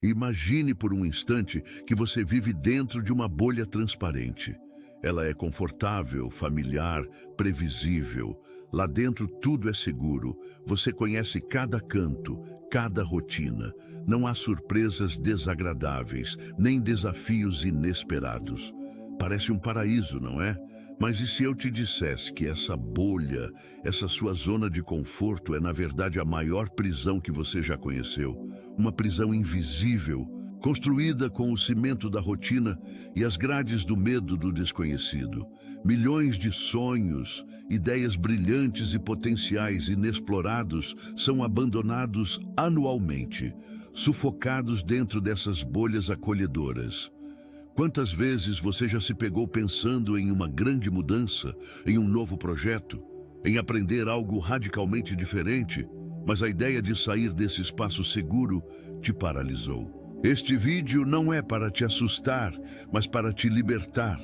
Imagine por um instante que você vive dentro de uma bolha transparente. Ela é confortável, familiar, previsível. Lá dentro tudo é seguro. Você conhece cada canto, cada rotina. Não há surpresas desagradáveis, nem desafios inesperados. Parece um paraíso, não é? Mas e se eu te dissesse que essa bolha, essa sua zona de conforto é na verdade a maior prisão que você já conheceu? Uma prisão invisível, construída com o cimento da rotina e as grades do medo do desconhecido. Milhões de sonhos, ideias brilhantes e potenciais inexplorados são abandonados anualmente, sufocados dentro dessas bolhas acolhedoras. Quantas vezes você já se pegou pensando em uma grande mudança, em um novo projeto, em aprender algo radicalmente diferente, mas a ideia de sair desse espaço seguro te paralisou? Este vídeo não é para te assustar, mas para te libertar.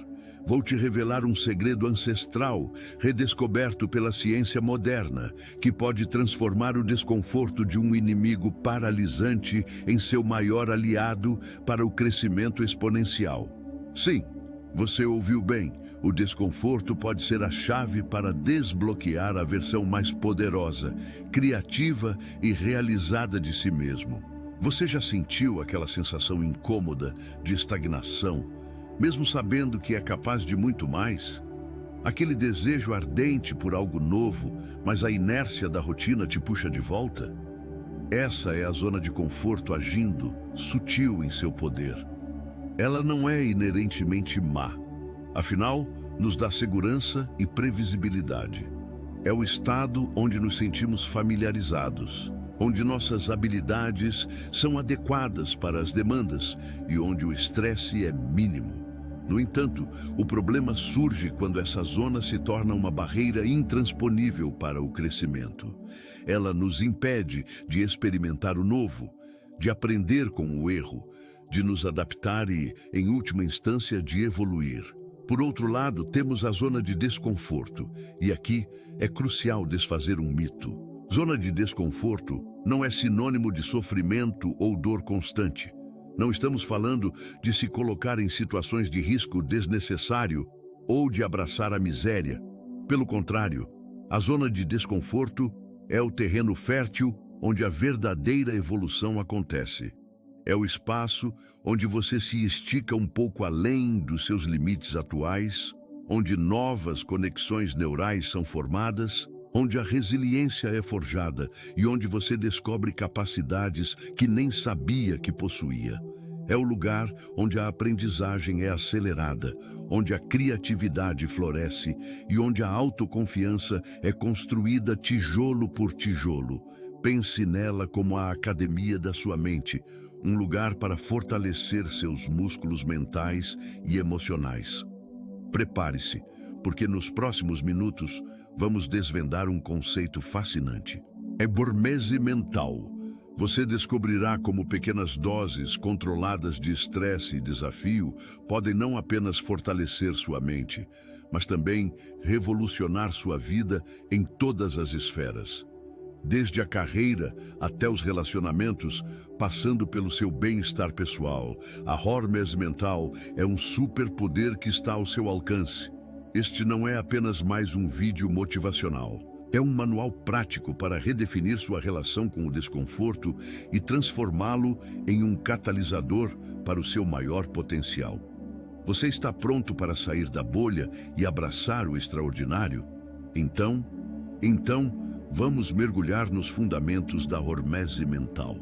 Vou te revelar um segredo ancestral, redescoberto pela ciência moderna, que pode transformar o desconforto de um inimigo paralisante em seu maior aliado para o crescimento exponencial. Sim, você ouviu bem. O desconforto pode ser a chave para desbloquear a versão mais poderosa, criativa e realizada de si mesmo. Você já sentiu aquela sensação incômoda de estagnação, mesmo sabendo que é capaz de muito mais? Aquele desejo ardente por algo novo, mas a inércia da rotina te puxa de volta? Essa é a zona de conforto agindo, sutil em seu poder. Ela não é inerentemente má. Afinal, nos dá segurança e previsibilidade. É o estado onde nos sentimos familiarizados, onde nossas habilidades são adequadas para as demandas e onde o estresse é mínimo. No entanto, o problema surge quando essa zona se torna uma barreira intransponível para o crescimento. Ela nos impede de experimentar o novo, de aprender com o erro, de nos adaptar e, em última instância, de evoluir. Por outro lado, temos a zona de desconforto, e aqui é crucial desfazer um mito. Zona de desconforto não é sinônimo de sofrimento ou dor constante. Não estamos falando de se colocar em situações de risco desnecessário ou de abraçar a miséria. Pelo contrário, a zona de desconforto é o terreno fértil onde a verdadeira evolução acontece. É o espaço onde você se estica um pouco além dos seus limites atuais, onde novas conexões neurais são formadas, onde a resiliência é forjada e onde você descobre capacidades que nem sabia que possuía. É o lugar onde a aprendizagem é acelerada, onde a criatividade floresce e onde a autoconfiança é construída tijolo por tijolo. Pense nela como a academia da sua mente, um lugar para fortalecer seus músculos mentais e emocionais. Prepare-se, porque nos próximos minutos vamos desvendar um conceito fascinante. É hormese mental. Você descobrirá como pequenas doses controladas de estresse e desafio podem não apenas fortalecer sua mente, mas também revolucionar sua vida em todas as esferas. Desde a carreira até os relacionamentos, passando pelo seu bem-estar pessoal, a hormese mental é um superpoder que está ao seu alcance. Este não é apenas mais um vídeo motivacional. É um manual prático para redefinir sua relação com o desconforto e transformá-lo em um catalisador para o seu maior potencial. Você está pronto para sair da bolha e abraçar o extraordinário? Então, vamos mergulhar nos fundamentos da hormese mental.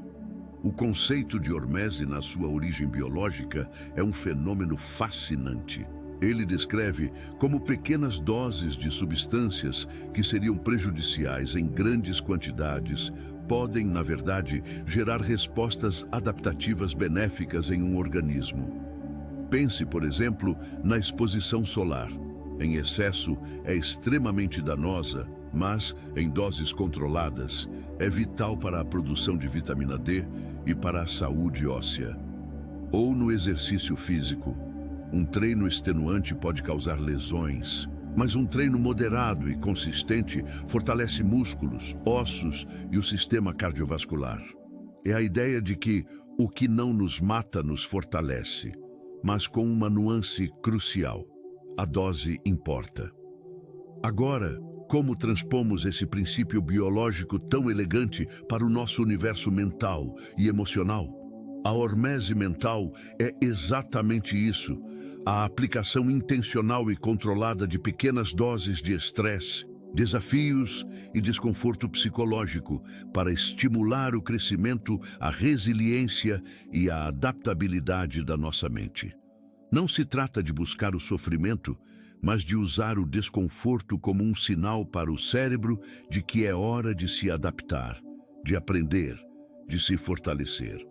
O conceito de hormese, na sua origem biológica, é um fenômeno fascinante. Ele descreve como pequenas doses de substâncias que seriam prejudiciais em grandes quantidades podem, na verdade, gerar respostas adaptativas benéficas em um organismo. Pense, por exemplo, na exposição solar. Em excesso, é extremamente danosa, mas, em doses controladas, é vital para a produção de vitamina D e para a saúde óssea. Ou no exercício físico. Um treino extenuante pode causar lesões, mas um treino moderado e consistente fortalece músculos, ossos e o sistema cardiovascular. É a ideia de que O que não nos mata nos fortalece, mas com uma nuance crucial: a dose importa. Agora, como transpomos esse princípio biológico tão elegante para o nosso universo mental e emocional? A hormese mental é exatamente isso: a aplicação intencional e controlada de pequenas doses de estresse, desafios e desconforto psicológico para estimular o crescimento, a resiliência e a adaptabilidade da nossa mente. Não se trata de buscar o sofrimento, mas de usar o desconforto como um sinal para o cérebro de que é hora de se adaptar, de aprender, de se fortalecer.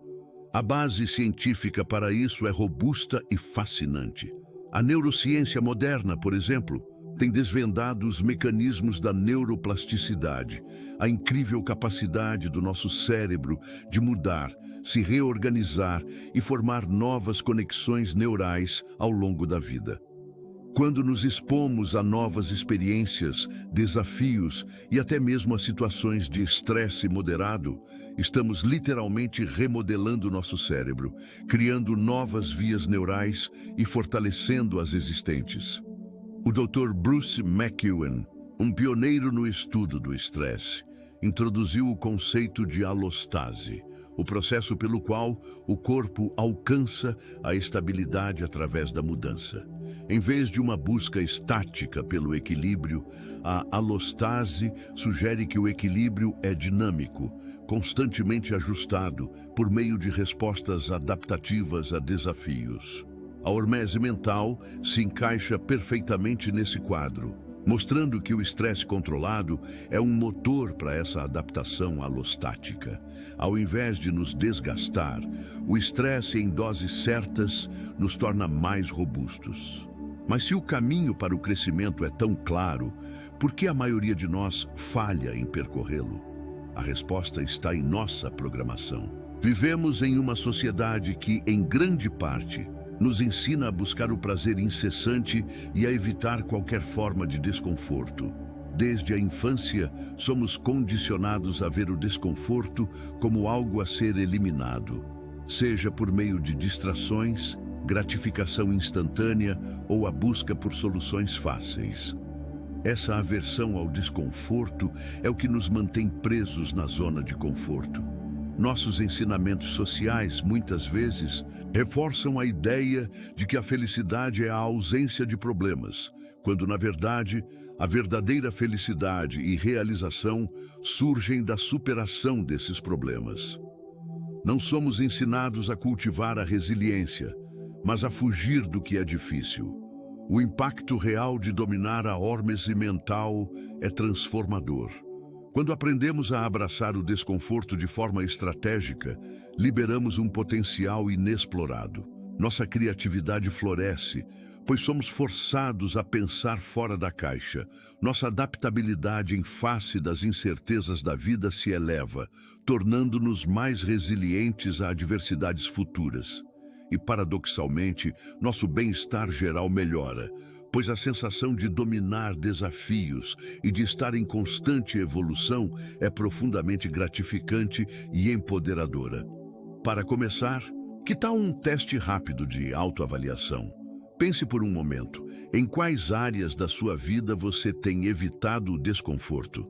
A base científica para isso é robusta e fascinante. A neurociência moderna, por exemplo, tem desvendado os mecanismos da neuroplasticidade, a incrível capacidade do nosso cérebro de mudar, se reorganizar e formar novas conexões neurais ao longo da vida. Quando nos expomos a novas experiências, desafios e até mesmo a situações de estresse moderado, estamos literalmente remodelando nosso cérebro, criando novas vias neurais e fortalecendo as existentes. O Dr. Bruce McEwen, um pioneiro no estudo do estresse, introduziu o conceito de alostase, o processo pelo qual o corpo alcança a estabilidade através da mudança. Em vez de uma busca estática pelo equilíbrio, a alostase sugere que o equilíbrio é dinâmico, constantemente ajustado por meio de respostas adaptativas a desafios. A hormese mental se encaixa perfeitamente nesse quadro, mostrando que o estresse controlado é um motor para essa adaptação alostática. Ao invés de nos desgastar, o estresse em doses certas nos torna mais robustos. Mas se o caminho para o crescimento é tão claro, por que a maioria de nós falha em percorrê-lo? A resposta está em nossa programação. Vivemos em uma sociedade que, em grande parte, nos ensina a buscar o prazer incessante e a evitar qualquer forma de desconforto. Desde a infância, somos condicionados a ver o desconforto como algo a ser eliminado, seja por meio de distrações, gratificação instantânea ou a busca por soluções fáceis. Essa aversão ao desconforto é o que nos mantém presos na zona de conforto. Nossos ensinamentos sociais, muitas vezes, reforçam a ideia de que a felicidade é a ausência de problemas, quando, na verdade, a verdadeira felicidade e realização surgem da superação desses problemas. Não somos ensinados a cultivar a resiliência, mas a fugir do que é difícil. O impacto real de dominar a hormese mental é transformador. Quando aprendemos a abraçar o desconforto de forma estratégica, liberamos um potencial inexplorado. Nossa criatividade floresce, pois somos forçados a pensar fora da caixa. Nossa adaptabilidade em face das incertezas da vida se eleva, tornando-nos mais resilientes a adversidades futuras. E, paradoxalmente, nosso bem-estar geral melhora, pois a sensação de dominar desafios e de estar em constante evolução é profundamente gratificante e empoderadora. Para começar, que tal um teste rápido de autoavaliação? Pense por um momento, em quais áreas da sua vida você tem evitado o desconforto?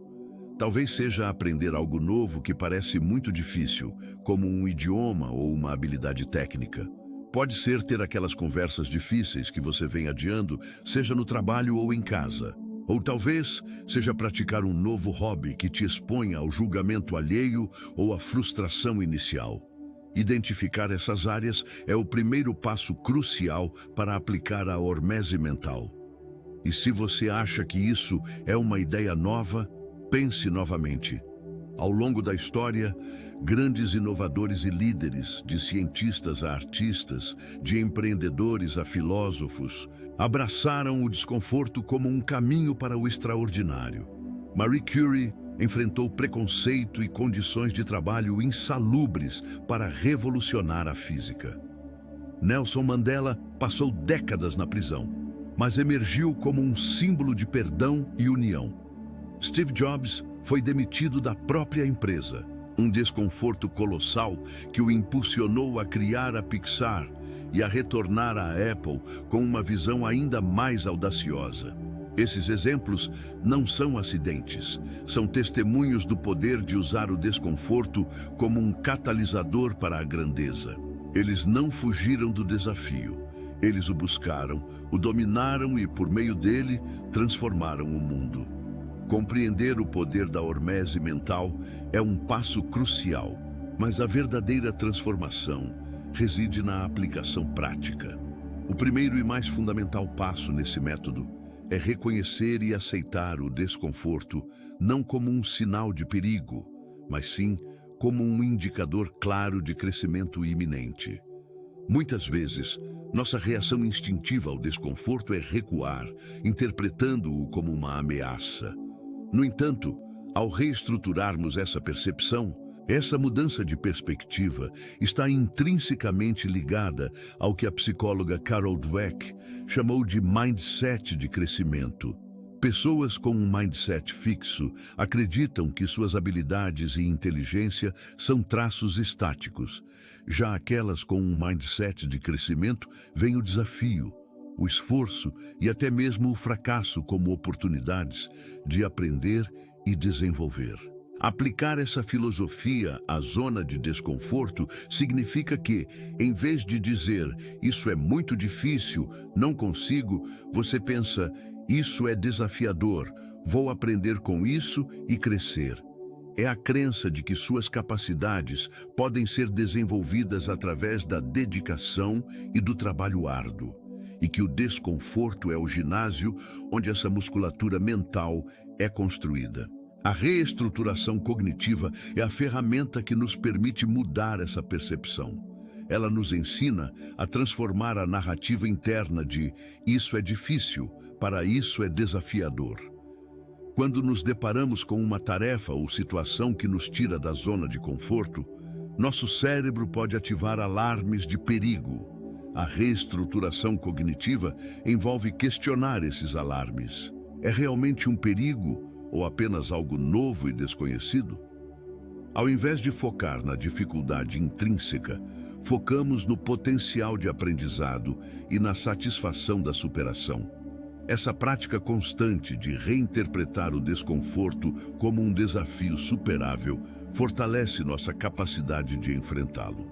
Talvez seja aprender algo novo que parece muito difícil, como um idioma ou uma habilidade técnica. Pode ser ter aquelas conversas difíceis que você vem adiando, seja no trabalho ou em casa. Ou talvez seja praticar um novo hobby que te exponha ao julgamento alheio ou à frustração inicial. Identificar essas áreas é o primeiro passo crucial para aplicar a hormese mental. E se você acha que isso é uma ideia nova, pense novamente. Ao longo da história, grandes inovadores e líderes, de cientistas a artistas, de empreendedores a filósofos, abraçaram o desconforto como um caminho para o extraordinário. Marie Curie enfrentou preconceito e condições de trabalho insalubres para revolucionar a física. Nelson Mandela passou décadas na prisão, mas emergiu como um símbolo de perdão e união. Steve Jobs foi demitido da própria empresa, Um desconforto colossal que o impulsionou a criar a Pixar e a retornar à Apple com uma visão ainda mais audaciosa. Esses exemplos não são acidentes, são testemunhos do poder de usar o desconforto como um catalisador para a grandeza. Eles não fugiram do desafio, eles o buscaram, o dominaram e, por meio dele, transformaram o mundo. Compreender o poder da hormese mental é um passo crucial, mas a verdadeira transformação reside na aplicação prática. O primeiro e mais fundamental passo nesse método é reconhecer e aceitar o desconforto não como um sinal de perigo, mas sim como um indicador claro de crescimento iminente. Muitas vezes, nossa reação instintiva ao desconforto é recuar, interpretando-o como uma ameaça. No entanto, ao reestruturarmos essa percepção, essa mudança de perspectiva está intrinsecamente ligada ao que a psicóloga Carol Dweck chamou de mindset de crescimento. Pessoas com um mindset fixo acreditam que suas habilidades e inteligência são traços estáticos. Já aquelas com um mindset de crescimento veem o desafio, o esforço e até mesmo o fracasso como oportunidades de aprender e desenvolver. Aplicar essa filosofia à zona de desconforto significa que, em vez de dizer "isso é muito difícil, não consigo", você pensa "isso é desafiador, vou aprender com isso e crescer". É a crença de que suas capacidades podem ser desenvolvidas através da dedicação e do trabalho árduo, e que o desconforto é o ginásio onde essa musculatura mental é construída. A reestruturação cognitiva é a ferramenta que nos permite mudar essa percepção. Ela nos ensina a transformar a narrativa interna de "isso é difícil" para "isso é desafiador". Quando nos deparamos com uma tarefa ou situação que nos tira da zona de conforto, nosso cérebro pode ativar alarmes de perigo. A reestruturação cognitiva envolve questionar esses alarmes. É realmente um perigo ou apenas algo novo e desconhecido? Ao invés de focar na dificuldade intrínseca, focamos no potencial de aprendizado e na satisfação da superação. Essa prática constante de reinterpretar o desconforto como um desafio superável fortalece nossa capacidade de enfrentá-lo.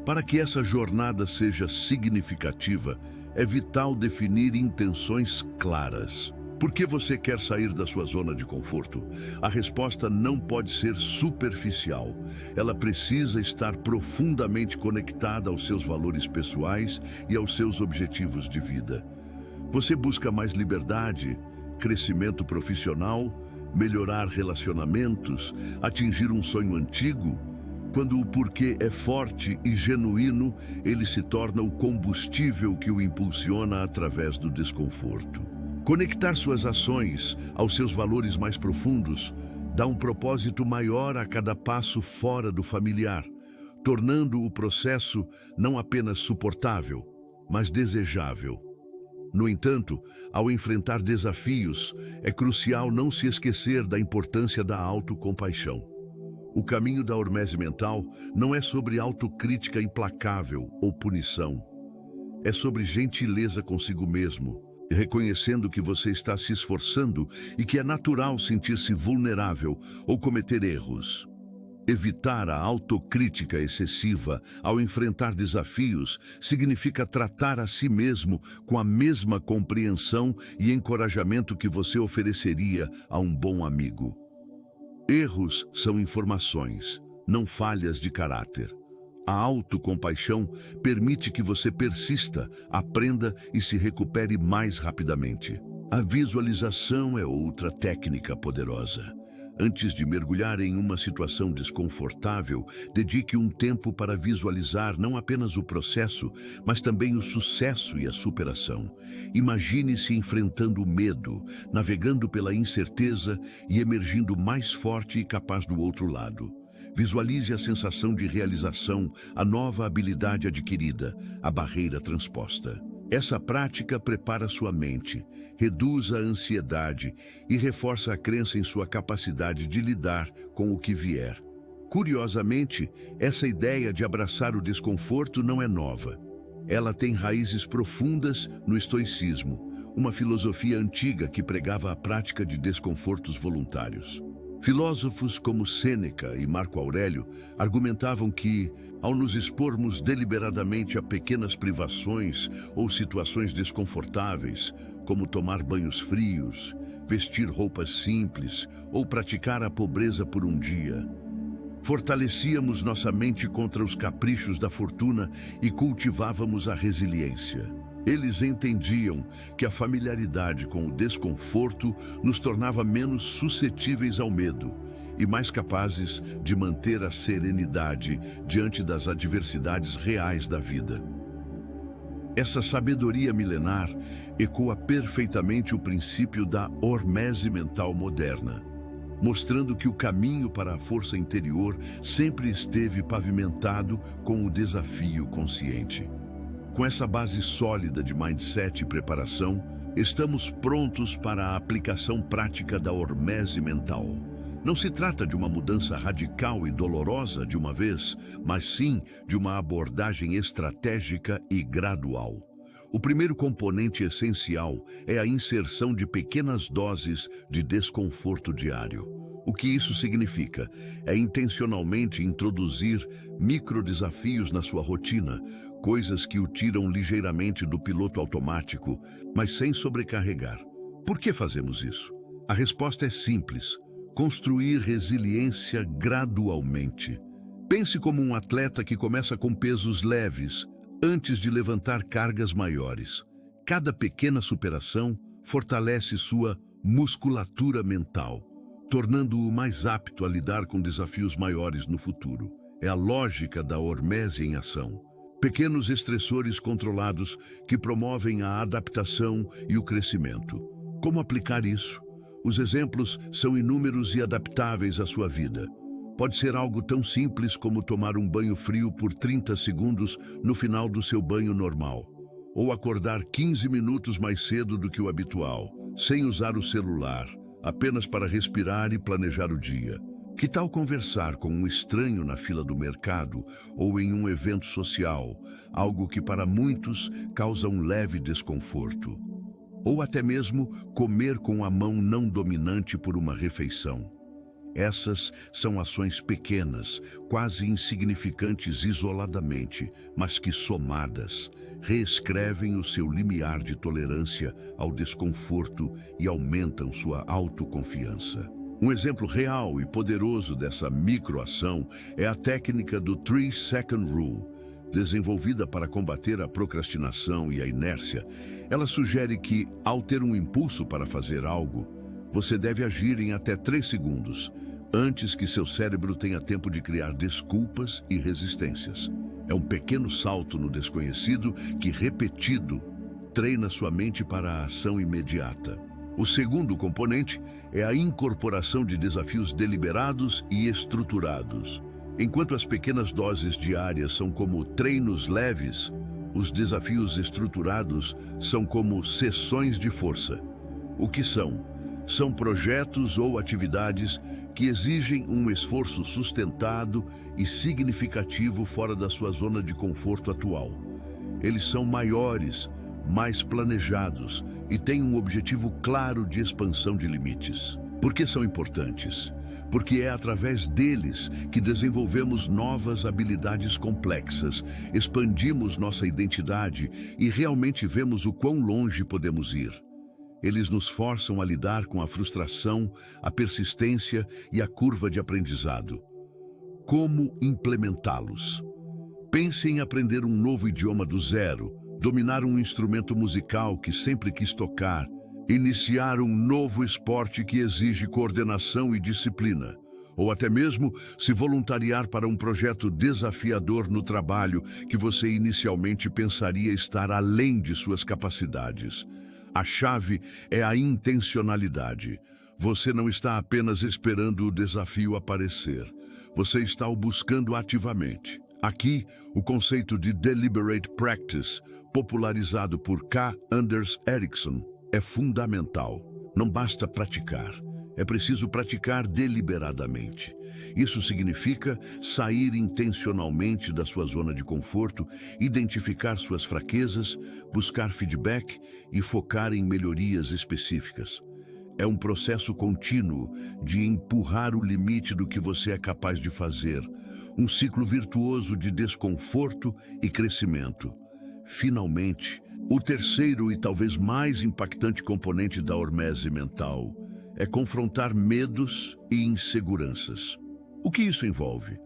Para que essa jornada seja significativa, é vital definir intenções claras. Por que você quer sair da sua zona de conforto? A resposta não pode ser superficial. Ela precisa estar profundamente conectada aos seus valores pessoais e aos seus objetivos de vida. Você busca mais liberdade, crescimento profissional, melhorar relacionamentos, atingir um sonho antigo? Quando o porquê é forte e genuíno, ele se torna o combustível que o impulsiona através do desconforto. Conectar suas ações aos seus valores mais profundos dá um propósito maior a cada passo fora do familiar, tornando o processo não apenas suportável, mas desejável. No entanto, ao enfrentar desafios, é crucial não se esquecer da importância da autocompaixão. O caminho da hormese mental não é sobre autocrítica implacável ou punição. É sobre gentileza consigo mesmo, reconhecendo que você está se esforçando e que é natural sentir-se vulnerável ou cometer erros. Evitar a autocrítica excessiva ao enfrentar desafios significa tratar a si mesmo com a mesma compreensão e encorajamento que você ofereceria a um bom amigo. Erros são informações, não falhas de caráter. A autocompaixão permite que você persista, aprenda e se recupere mais rapidamente. A visualização é outra técnica poderosa. Antes de mergulhar em uma situação desconfortável, dedique um tempo para visualizar não apenas o processo, mas também o sucesso e a superação. Imagine-se enfrentando o medo, navegando pela incerteza e emergindo mais forte e capaz do outro lado. Visualize a sensação de realização, a nova habilidade adquirida, a barreira transposta. Essa prática prepara sua mente, reduz a ansiedade e reforça a crença em sua capacidade de lidar com o que vier. Curiosamente, essa ideia de abraçar o desconforto não é nova. Ela tem raízes profundas no estoicismo, uma filosofia antiga que pregava a prática de desconfortos voluntários. Filósofos como Sêneca e Marco Aurélio argumentavam que, ao nos expormos deliberadamente a pequenas privações ou situações desconfortáveis, como tomar banhos frios, vestir roupas simples ou praticar a pobreza por um dia, fortalecíamos nossa mente contra os caprichos da fortuna e cultivávamos a resiliência. Eles entendiam que a familiaridade com o desconforto nos tornava menos suscetíveis ao medo e mais capazes de manter a serenidade diante das adversidades reais da vida. Essa sabedoria milenar ecoa perfeitamente o princípio da hormese mental moderna, mostrando que o caminho para a força interior sempre esteve pavimentado com o desafio consciente. Com essa base sólida de mindset e preparação, estamos prontos para a aplicação prática da hormese mental. Não se trata de uma mudança radical e dolorosa de uma vez, mas sim de uma abordagem estratégica e gradual. O primeiro componente essencial é a inserção de pequenas doses de desconforto diário. O que isso significa? É intencionalmente introduzir microdesafios na sua rotina, coisas que o tiram ligeiramente do piloto automático, mas sem sobrecarregar. Por que fazemos isso? A resposta é simples: construir resiliência gradualmente. Pense como um atleta que começa com pesos leves, antes de levantar cargas maiores. Cada pequena superação fortalece sua musculatura mental, tornando-o mais apto a lidar com desafios maiores no futuro. É a lógica da hormese em ação. Pequenos estressores controlados que promovem a adaptação e o crescimento. Como aplicar isso? Os exemplos são inúmeros e adaptáveis à sua vida. Pode ser algo tão simples como tomar um banho frio por 30 segundos no final do seu banho normal, ou acordar 15 minutos mais cedo do que o habitual, sem usar o celular, apenas para respirar e planejar o dia. Que tal conversar com um estranho na fila do mercado ou em um evento social, algo que para muitos causa um leve desconforto? Ou até mesmo comer com a mão não dominante por uma refeição. Essas são ações pequenas, quase insignificantes isoladamente, mas que somadas reescrevem o seu limiar de tolerância ao desconforto e aumentam sua autoconfiança. Um exemplo real e poderoso dessa microação é a técnica do 3-Second Rule. Desenvolvida para combater a procrastinação e a inércia, ela sugere que, ao ter um impulso para fazer algo, você deve agir em até 3 segundos, antes que seu cérebro tenha tempo de criar desculpas e resistências. É um pequeno salto no desconhecido que, repetido, treina sua mente para a ação imediata. O segundo componente é a incorporação de desafios deliberados e estruturados. Enquanto as pequenas doses diárias são como treinos leves, os desafios estruturados são como sessões de força. O que são? São projetos ou atividades que exigem um esforço sustentado e significativo fora da sua zona de conforto atual. Eles são maiores, mais planejados e têm um objetivo claro de expansão de limites. Por que são importantes? Porque é através deles que desenvolvemos novas habilidades complexas, expandimos nossa identidade e realmente vemos o quão longe podemos ir. Eles nos forçam a lidar com a frustração, a persistência e a curva de aprendizado. Como implementá-los? Pense em aprender um novo idioma do zero, dominar um instrumento musical que sempre quis tocar, iniciar um novo esporte que exige coordenação e disciplina, ou até mesmo se voluntariar para um projeto desafiador no trabalho que você inicialmente pensaria estar além de suas capacidades. A chave é a intencionalidade. Você não está apenas esperando o desafio aparecer. Você está o buscando ativamente. Aqui, o conceito de deliberate practice, popularizado por K. Anders Ericsson, é fundamental. Não basta praticar, É preciso praticar deliberadamente. Isso significa sair intencionalmente da sua zona de conforto, identificar suas fraquezas, buscar feedback e focar em melhorias específicas. É um processo contínuo de empurrar o limite do que você é capaz de fazer, um ciclo virtuoso de desconforto e crescimento. Finalmente, o terceiro e talvez mais impactante componente da hormese mental é confrontar medos e inseguranças. O que isso envolve?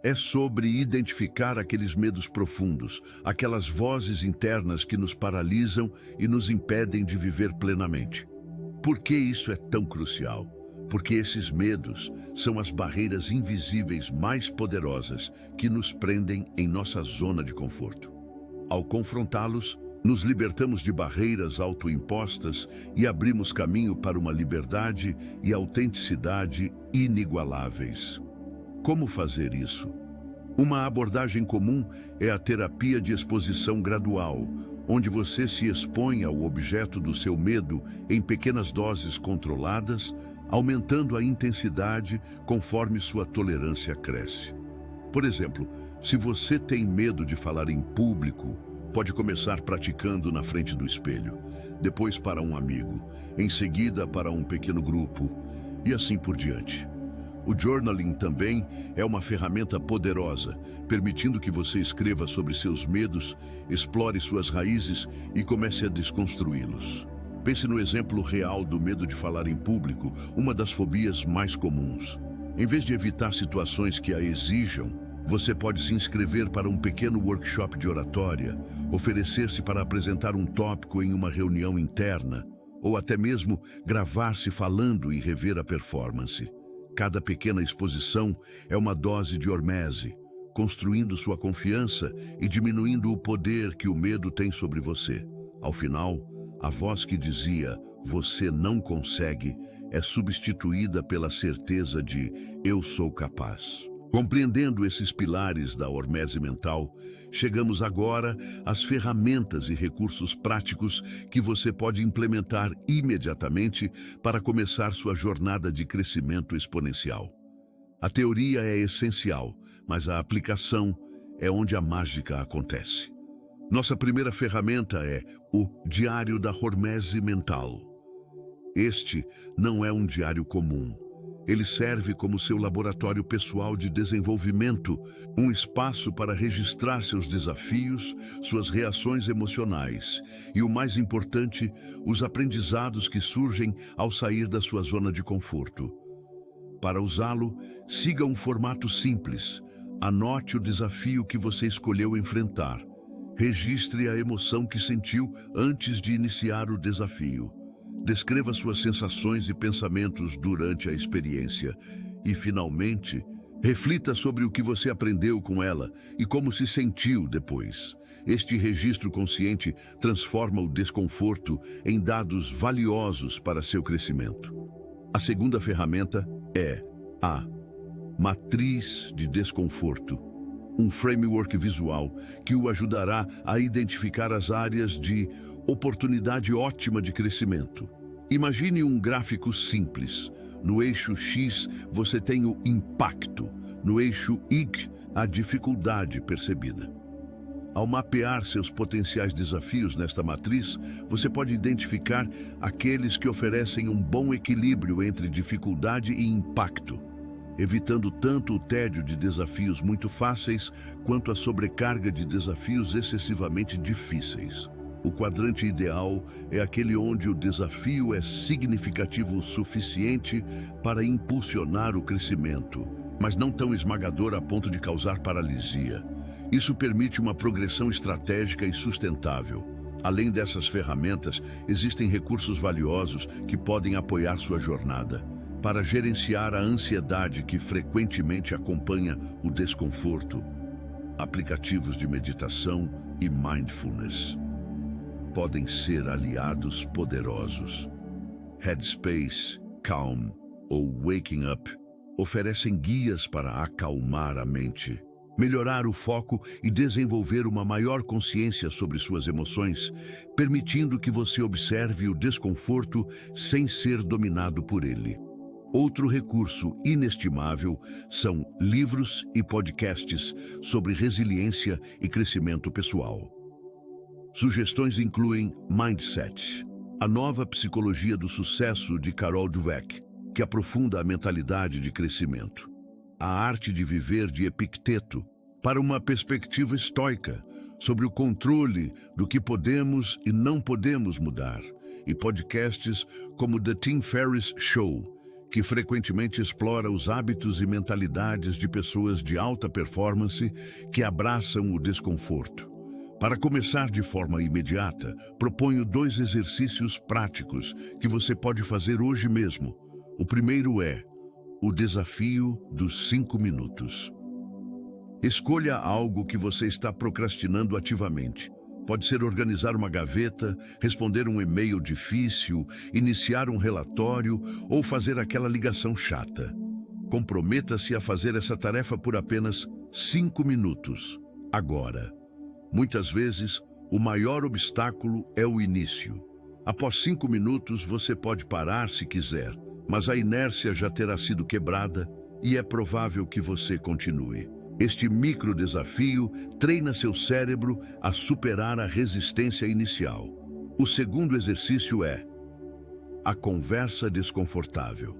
É sobre identificar aqueles medos profundos, aquelas vozes internas que nos paralisam e nos impedem de viver plenamente. Por que isso é tão crucial? Porque esses medos são as barreiras invisíveis mais poderosas que nos prendem em nossa zona de conforto. Ao confrontá-los, nos libertamos de barreiras autoimpostas e abrimos caminho para uma liberdade e autenticidade inigualáveis. Como fazer isso? Uma abordagem comum é a terapia de exposição gradual, onde você se expõe ao objeto do seu medo em pequenas doses controladas, aumentando a intensidade conforme sua tolerância cresce. Por exemplo, se você tem medo de falar em público, pode começar praticando na frente do espelho, depois para um amigo, em seguida para um pequeno grupo, e assim por diante. O journaling também é uma ferramenta poderosa, permitindo que você escreva sobre seus medos, explore suas raízes e comece a desconstruí-los. Pense no exemplo real do medo de falar em público, uma das fobias mais comuns. Em vez de evitar situações que a exijam, você pode se inscrever para um pequeno workshop de oratória, oferecer-se para apresentar um tópico em uma reunião interna, ou até mesmo gravar-se falando e rever a performance. Cada pequena exposição é uma dose de hormese, construindo sua confiança e diminuindo o poder que o medo tem sobre você. Ao final, a voz que dizia "você não consegue" é substituída pela certeza de "eu sou capaz". Compreendendo esses pilares da hormese mental, chegamos agora às ferramentas e recursos práticos que você pode implementar imediatamente para começar sua jornada de crescimento exponencial. A teoria é essencial, mas a aplicação é onde a mágica acontece. Nossa primeira ferramenta é o Diário da Hormese Mental. Este não é um diário comum. Ele serve como seu laboratório pessoal de desenvolvimento, um espaço para registrar seus desafios, suas reações emocionais e, o mais importante, os aprendizados que surgem ao sair da sua zona de conforto. Para usá-lo, siga um formato simples. Anote o desafio que você escolheu enfrentar. Registre a emoção que sentiu antes de iniciar o desafio. Descreva suas sensações e pensamentos durante a experiência e, finalmente, reflita sobre o que você aprendeu com ela e como se sentiu depois. Este registro consciente transforma o desconforto em dados valiosos para seu crescimento. A segunda ferramenta é a Matriz de Desconforto, um framework visual que o ajudará a identificar as áreas de oportunidade ótima de crescimento. Imagine um gráfico simples. No eixo X, você tem o impacto. No eixo Y, a dificuldade percebida. Ao mapear seus potenciais desafios nesta matriz, você pode identificar aqueles que oferecem um bom equilíbrio entre dificuldade e impacto, evitando tanto o tédio de desafios muito fáceis quanto a sobrecarga de desafios excessivamente difíceis. O quadrante ideal é aquele onde o desafio é significativo o suficiente para impulsionar o crescimento, mas não tão esmagador a ponto de causar paralisia. Isso permite uma progressão estratégica e sustentável. Além dessas ferramentas, existem recursos valiosos que podem apoiar sua jornada. Para gerenciar a ansiedade que frequentemente acompanha o desconforto, aplicativos de meditação e mindfulness podem ser aliados poderosos. Headspace, Calm ou Waking Up oferecem guias para acalmar a mente, melhorar o foco e desenvolver uma maior consciência sobre suas emoções, permitindo que você observe o desconforto sem ser dominado por ele. Outro recurso inestimável são livros e podcasts sobre resiliência e crescimento pessoal. Sugestões incluem Mindset, a nova psicologia do sucesso de Carol Dweck, que aprofunda a mentalidade de crescimento. A arte de viver de Epicteto, para uma perspectiva estoica sobre o controle do que podemos e não podemos mudar. E podcasts como The Tim Ferriss Show, que frequentemente explora os hábitos e mentalidades de pessoas de alta performance que abraçam o desconforto. Para começar de forma imediata, proponho 2 exercícios práticos que você pode fazer hoje mesmo. O primeiro é o desafio dos 5 minutos. Escolha algo que você está procrastinando ativamente. Pode ser organizar uma gaveta, responder um e-mail difícil, iniciar um relatório ou fazer aquela ligação chata. Comprometa-se a fazer essa tarefa por apenas 5 minutos, agora. Muitas vezes, o maior obstáculo é o início. Após 5 minutos, você pode parar se quiser, mas a inércia já terá sido quebrada e é provável que você continue. Este micro desafio treina seu cérebro a superar a resistência inicial. O segundo exercício é a conversa desconfortável.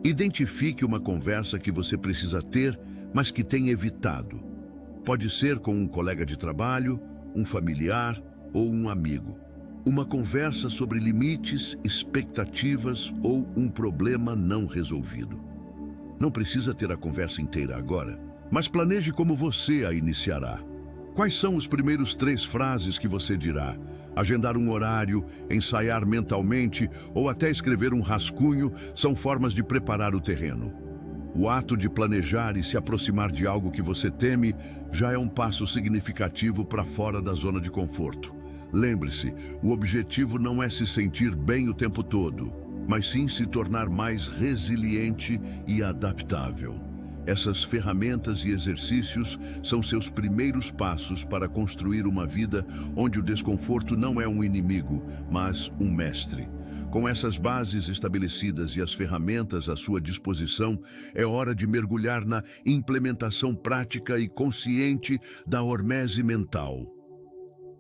Identifique uma conversa que você precisa ter, mas que tem evitado. Pode ser com um colega de trabalho, um familiar ou um amigo. Uma conversa sobre limites, expectativas ou um problema não resolvido. Não precisa ter a conversa inteira agora, mas planeje como você a iniciará. Quais são os primeiros 3 frases que você dirá? Agendar um horário, ensaiar mentalmente ou até escrever um rascunho são formas de preparar o terreno. O ato de planejar e se aproximar de algo que você teme já é um passo significativo para fora da zona de conforto. Lembre-se, o objetivo não é se sentir bem o tempo todo, mas sim se tornar mais resiliente e adaptável. Essas ferramentas e exercícios são seus primeiros passos para construir uma vida onde o desconforto não é um inimigo, mas um mestre. Com essas bases estabelecidas e as ferramentas à sua disposição, é hora de mergulhar na implementação prática e consciente da hormese mental.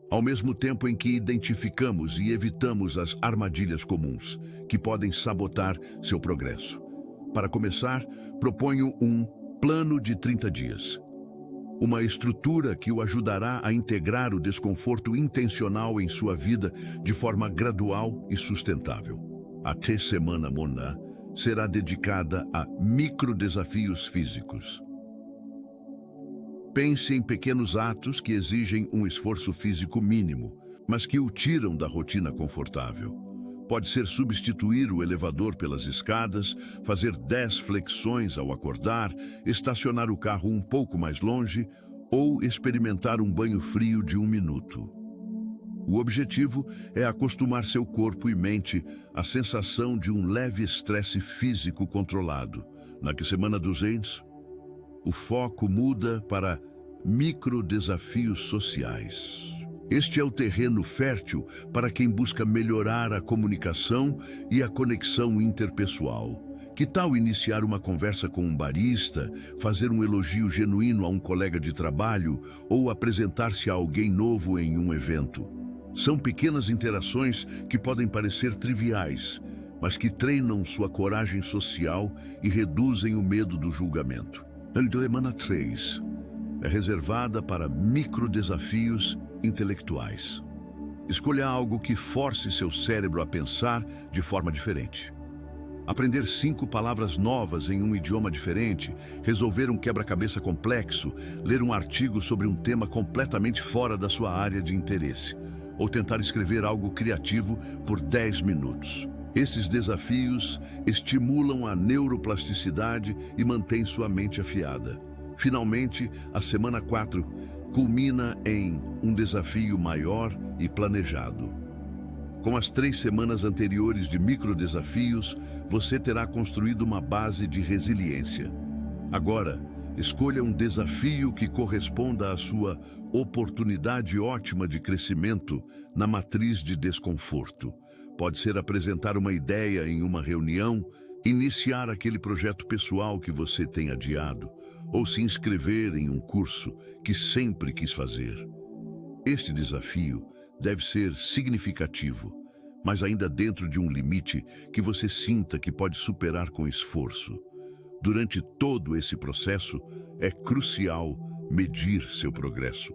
Ao mesmo tempo em que identificamos e evitamos as armadilhas comuns, que podem sabotar seu progresso. Para começar, proponho um plano de 30 dias. Uma estrutura que o ajudará a integrar o desconforto intencional em sua vida de forma gradual e sustentável. A Semana Mona será dedicada a microdesafios físicos. Pense em pequenos atos que exigem um esforço físico mínimo, mas que o tiram da rotina confortável. Pode ser substituir o elevador pelas escadas, fazer 10 flexões ao acordar, estacionar o carro um pouco mais longe ou experimentar um banho frio de 1 minuto. O objetivo é acostumar seu corpo e mente à sensação de um leve estresse físico controlado. Na semana 200, o foco muda para microdesafios sociais. Este é o terreno fértil para quem busca melhorar a comunicação e a conexão interpessoal. Que tal iniciar uma conversa com um barista, fazer um elogio genuíno a um colega de trabalho ou apresentar-se a alguém novo em um evento? São pequenas interações que podem parecer triviais, mas que treinam sua coragem social e reduzem o medo do julgamento. A semana 3 é reservada para microdesafios intelectuais. Escolha algo que force seu cérebro a pensar de forma diferente. Aprender 5 palavras novas em um idioma diferente, resolver um quebra-cabeça complexo, ler um artigo sobre um tema completamente fora da sua área de interesse, ou tentar escrever algo criativo por 10 minutos. Esses desafios estimulam a neuroplasticidade e mantêm sua mente afiada. Finalmente, a semana 4 culmina em um desafio maior e planejado. Com as 3 semanas anteriores de microdesafios, você terá construído uma base de resiliência. Agora, escolha um desafio que corresponda à sua oportunidade ótima de crescimento na matriz de desconforto. Pode ser apresentar uma ideia em uma reunião, Iniciar aquele projeto pessoal que você tem adiado ou se inscrever em um curso que sempre quis fazer. Este desafio deve ser significativo, mas ainda dentro de um limite que você sinta que pode superar com esforço. Durante todo esse processo, é crucial medir seu progresso.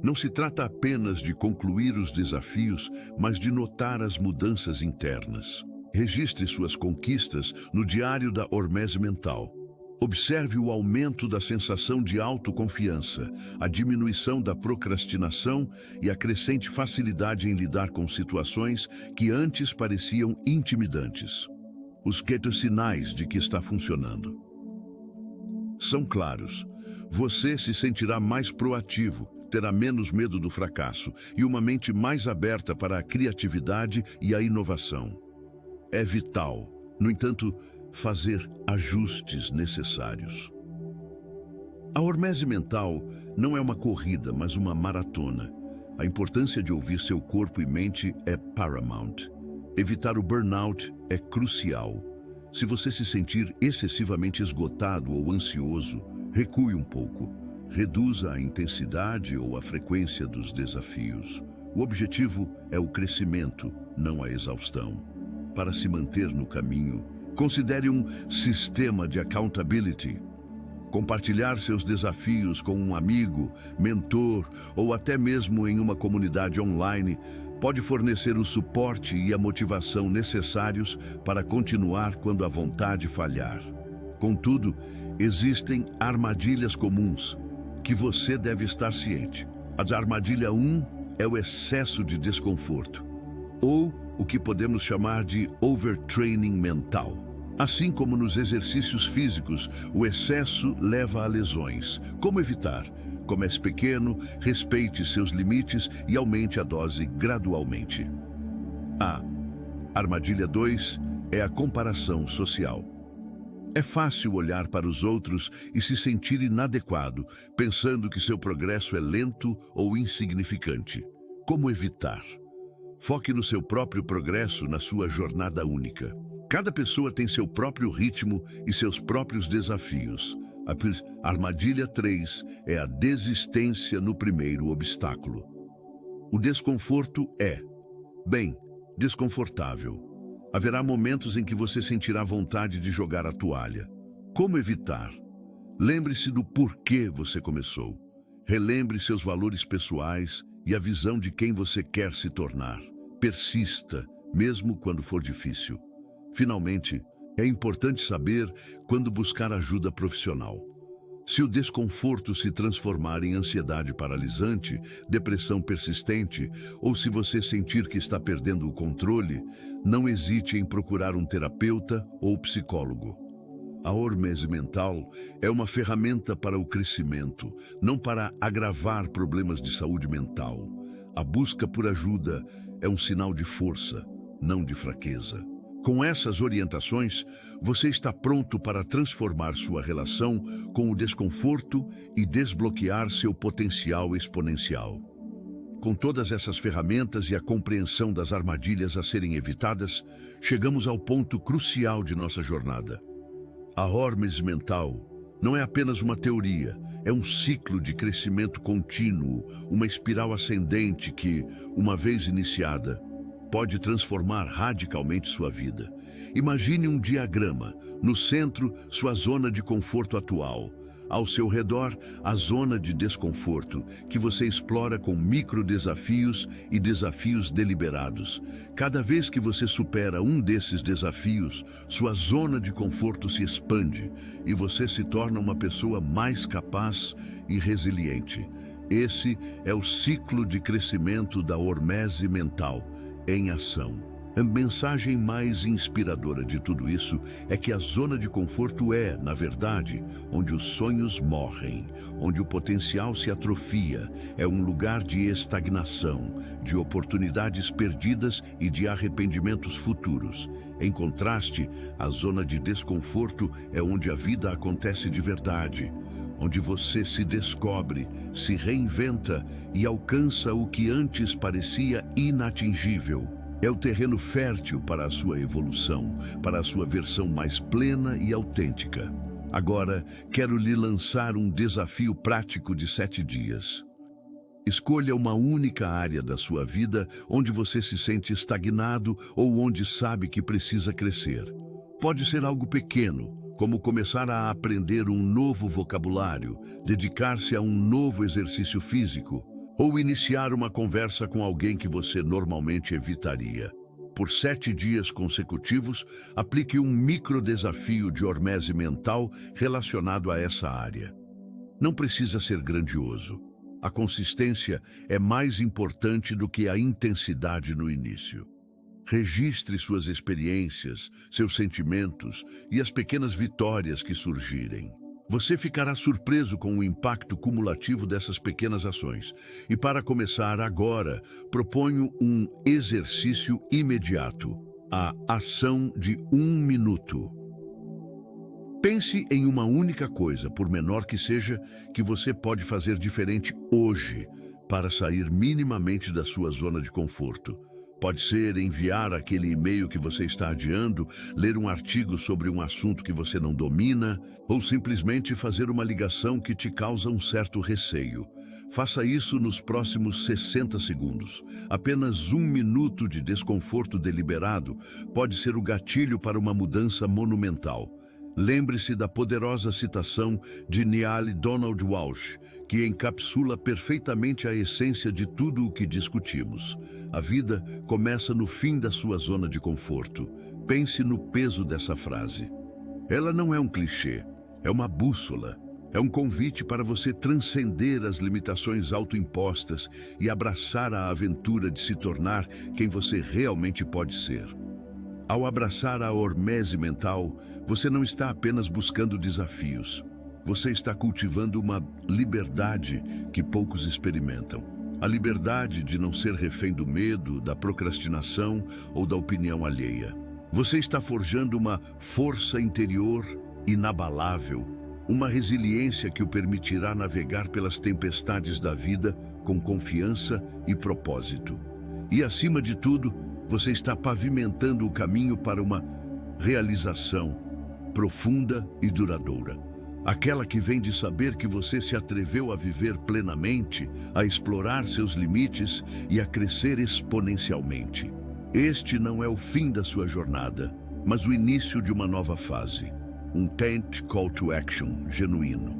Não se trata apenas de concluir os desafios, mas de notar as mudanças internas. Registre suas conquistas no diário da Hormese Mental. Observe o aumento da sensação de autoconfiança, a diminuição da procrastinação e a crescente facilidade em lidar com situações que antes pareciam intimidantes. Os sinais de que está funcionando são claros. Você se sentirá mais proativo, terá menos medo do fracasso e uma mente mais aberta para a criatividade e a inovação. É vital, no entanto, fazer ajustes necessários. A hormese mental não é uma corrida, mas uma maratona. A importância de ouvir seu corpo e mente é paramount. Evitar o burnout é crucial. Se você se sentir excessivamente esgotado ou ansioso, recue um pouco. Reduza a intensidade ou a frequência dos desafios. O objetivo é o crescimento, não a exaustão. Para se manter no caminho, considere um sistema de accountability. Compartilhar seus desafios com um amigo, mentor ou até mesmo em uma comunidade online pode fornecer o suporte e a motivação necessários para continuar quando a vontade falhar. Contudo, existem armadilhas comuns que você deve estar ciente. A armadilha 1 é o excesso de desconforto, ou o que podemos chamar de overtraining mental. Assim como nos exercícios físicos, o excesso leva a lesões. Como evitar? Comece pequeno, respeite seus limites e aumente a dose gradualmente. A armadilha 2 é a comparação social. É fácil olhar para os outros e se sentir inadequado, pensando que seu progresso é lento ou insignificante. Como evitar? Foque no seu próprio progresso, na sua jornada única. Cada pessoa tem seu próprio ritmo e seus próprios desafios. A armadilha 3 é a desistência no primeiro obstáculo. O desconforto é, desconfortável. Haverá momentos em que você sentirá vontade de jogar a toalha. Como evitar? Lembre-se do porquê você começou. Relembre seus valores pessoais e a visão de quem você quer se tornar. Persista, mesmo quando for difícil. Finalmente, é importante saber quando buscar ajuda profissional. Se o desconforto se transformar em ansiedade paralisante, depressão persistente, ou se você sentir que está perdendo o controle, não hesite em procurar um terapeuta ou psicólogo. A hormese mental é uma ferramenta para o crescimento, não para agravar problemas de saúde mental. A busca por ajuda é um sinal de força, não de fraqueza. Com essas orientações, você está pronto para transformar sua relação com o desconforto e desbloquear seu potencial exponencial. Com todas essas ferramentas e a compreensão das armadilhas a serem evitadas, chegamos ao ponto crucial de nossa jornada. A hormese mental não é apenas uma teoria, é um ciclo de crescimento contínuo, uma espiral ascendente que, uma vez iniciada, pode transformar radicalmente sua vida. Imagine um diagrama. No centro, sua zona de conforto atual. Ao seu redor, a zona de desconforto, que você explora com microdesafios e desafios deliberados. Cada vez que você supera um desses desafios, sua zona de conforto se expande e você se torna uma pessoa mais capaz e resiliente. Esse é o ciclo de crescimento da hormese mental em ação. A mensagem mais inspiradora de tudo isso é que a zona de conforto é, na verdade, onde os sonhos morrem, onde o potencial se atrofia, é um lugar de estagnação, de oportunidades perdidas e de arrependimentos futuros. Em contraste, a zona de desconforto é onde a vida acontece de verdade, onde você se descobre, se reinventa e alcança o que antes parecia inatingível. É o terreno fértil para a sua evolução, para a sua versão mais plena e autêntica. Agora, quero lhe lançar um desafio prático de 7 dias. Escolha uma única área da sua vida onde você se sente estagnado ou onde sabe que precisa crescer. Pode ser algo pequeno, como começar a aprender um novo vocabulário, dedicar-se a um novo exercício físico, ou iniciar uma conversa com alguém que você normalmente evitaria. Por 7 dias consecutivos, aplique um microdesafio de hormese mental relacionado a essa área. Não precisa ser grandioso. A consistência é mais importante do que a intensidade no início. Registre suas experiências, seus sentimentos e as pequenas vitórias que surgirem. Você ficará surpreso com o impacto cumulativo dessas pequenas ações. E para começar agora, proponho um exercício imediato, a ação de 1 minuto. Pense em uma única coisa, por menor que seja, que você pode fazer diferente hoje para sair minimamente da sua zona de conforto. Pode ser enviar aquele e-mail que você está adiando, ler um artigo sobre um assunto que você não domina, ou simplesmente fazer uma ligação que te causa um certo receio. Faça isso nos próximos 60 segundos. Apenas 1 minuto de desconforto deliberado pode ser o gatilho para uma mudança monumental. Lembre-se da poderosa citação de Neale Donald Walsch, que encapsula perfeitamente a essência de tudo o que discutimos. A vida começa no fim da sua zona de conforto. Pense no peso dessa frase. Ela não é um clichê, é uma bússola. É um convite para você transcender as limitações autoimpostas e abraçar a aventura de se tornar quem você realmente pode ser. Ao abraçar a hormese mental, você não está apenas buscando desafios. Você está cultivando uma liberdade que poucos experimentam. A liberdade de não ser refém do medo, da procrastinação ou da opinião alheia. Você está forjando uma força interior inabalável, uma resiliência que o permitirá navegar pelas tempestades da vida com confiança e propósito. E, acima de tudo, você está pavimentando o caminho para uma realização profunda e duradoura. Aquela que vem de saber que você se atreveu a viver plenamente, a explorar seus limites e a crescer exponencialmente. Este não é o fim da sua jornada, mas o início de uma nova fase. Um tent call to action genuíno.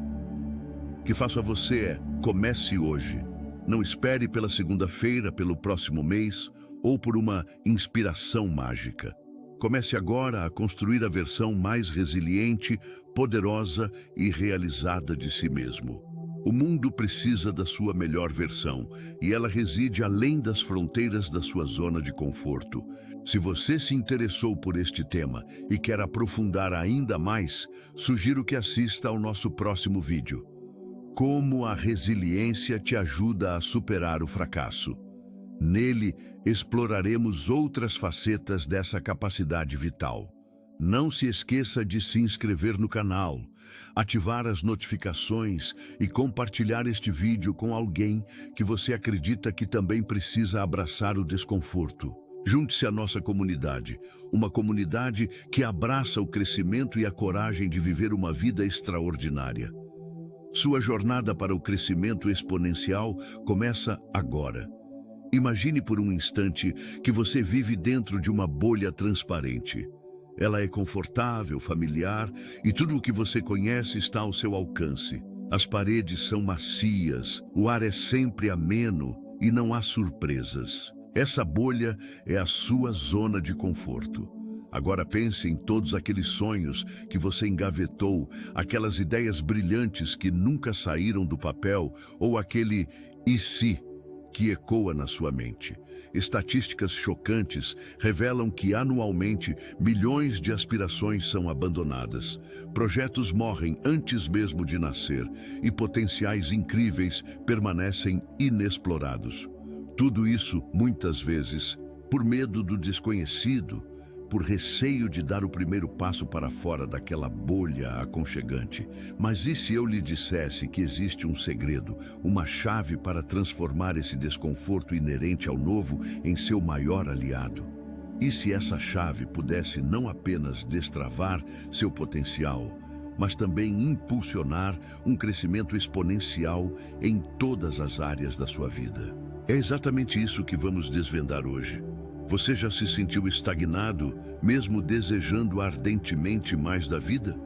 O que faço a você é: comece hoje. Não espere pela segunda-feira, pelo próximo mês ou por uma inspiração mágica. Comece agora a construir a versão mais resiliente, poderosa e realizada de si mesmo. O mundo precisa da sua melhor versão e ela reside além das fronteiras da sua zona de conforto. Se você se interessou por este tema e quer aprofundar ainda mais, sugiro que assista ao nosso próximo vídeo. Como a resiliência te ajuda a superar o fracasso. Nele, exploraremos outras facetas dessa capacidade vital. Não se esqueça de se inscrever no canal, ativar as notificações e compartilhar este vídeo com alguém que você acredita que também precisa abraçar o desconforto. Junte-se à nossa comunidade, uma comunidade que abraça o crescimento e a coragem de viver uma vida extraordinária. Sua jornada para o crescimento exponencial começa agora. Imagine por um instante que você vive dentro de uma bolha transparente. Ela é confortável, familiar e tudo o que você conhece está ao seu alcance. As paredes são macias, o ar é sempre ameno e não há surpresas. Essa bolha é a sua zona de conforto. Agora pense em todos aqueles sonhos que você engavetou, aquelas ideias brilhantes que nunca saíram do papel ou aquele "e se" que ecoa na sua mente. Estatísticas chocantes revelam que anualmente milhões de aspirações são abandonadas. Projetos morrem antes mesmo de nascer e potenciais incríveis permanecem inexplorados. Tudo isso, muitas vezes, por medo do desconhecido, por receio de dar o primeiro passo para fora daquela bolha aconchegante. Mas e se eu lhe dissesse que existe um segredo, uma chave para transformar esse desconforto inerente ao novo em seu maior aliado? E se essa chave pudesse não apenas destravar seu potencial, mas também impulsionar um crescimento exponencial em todas as áreas da sua vida? É exatamente isso que vamos desvendar hoje. Você já se sentiu estagnado, mesmo desejando ardentemente mais da vida?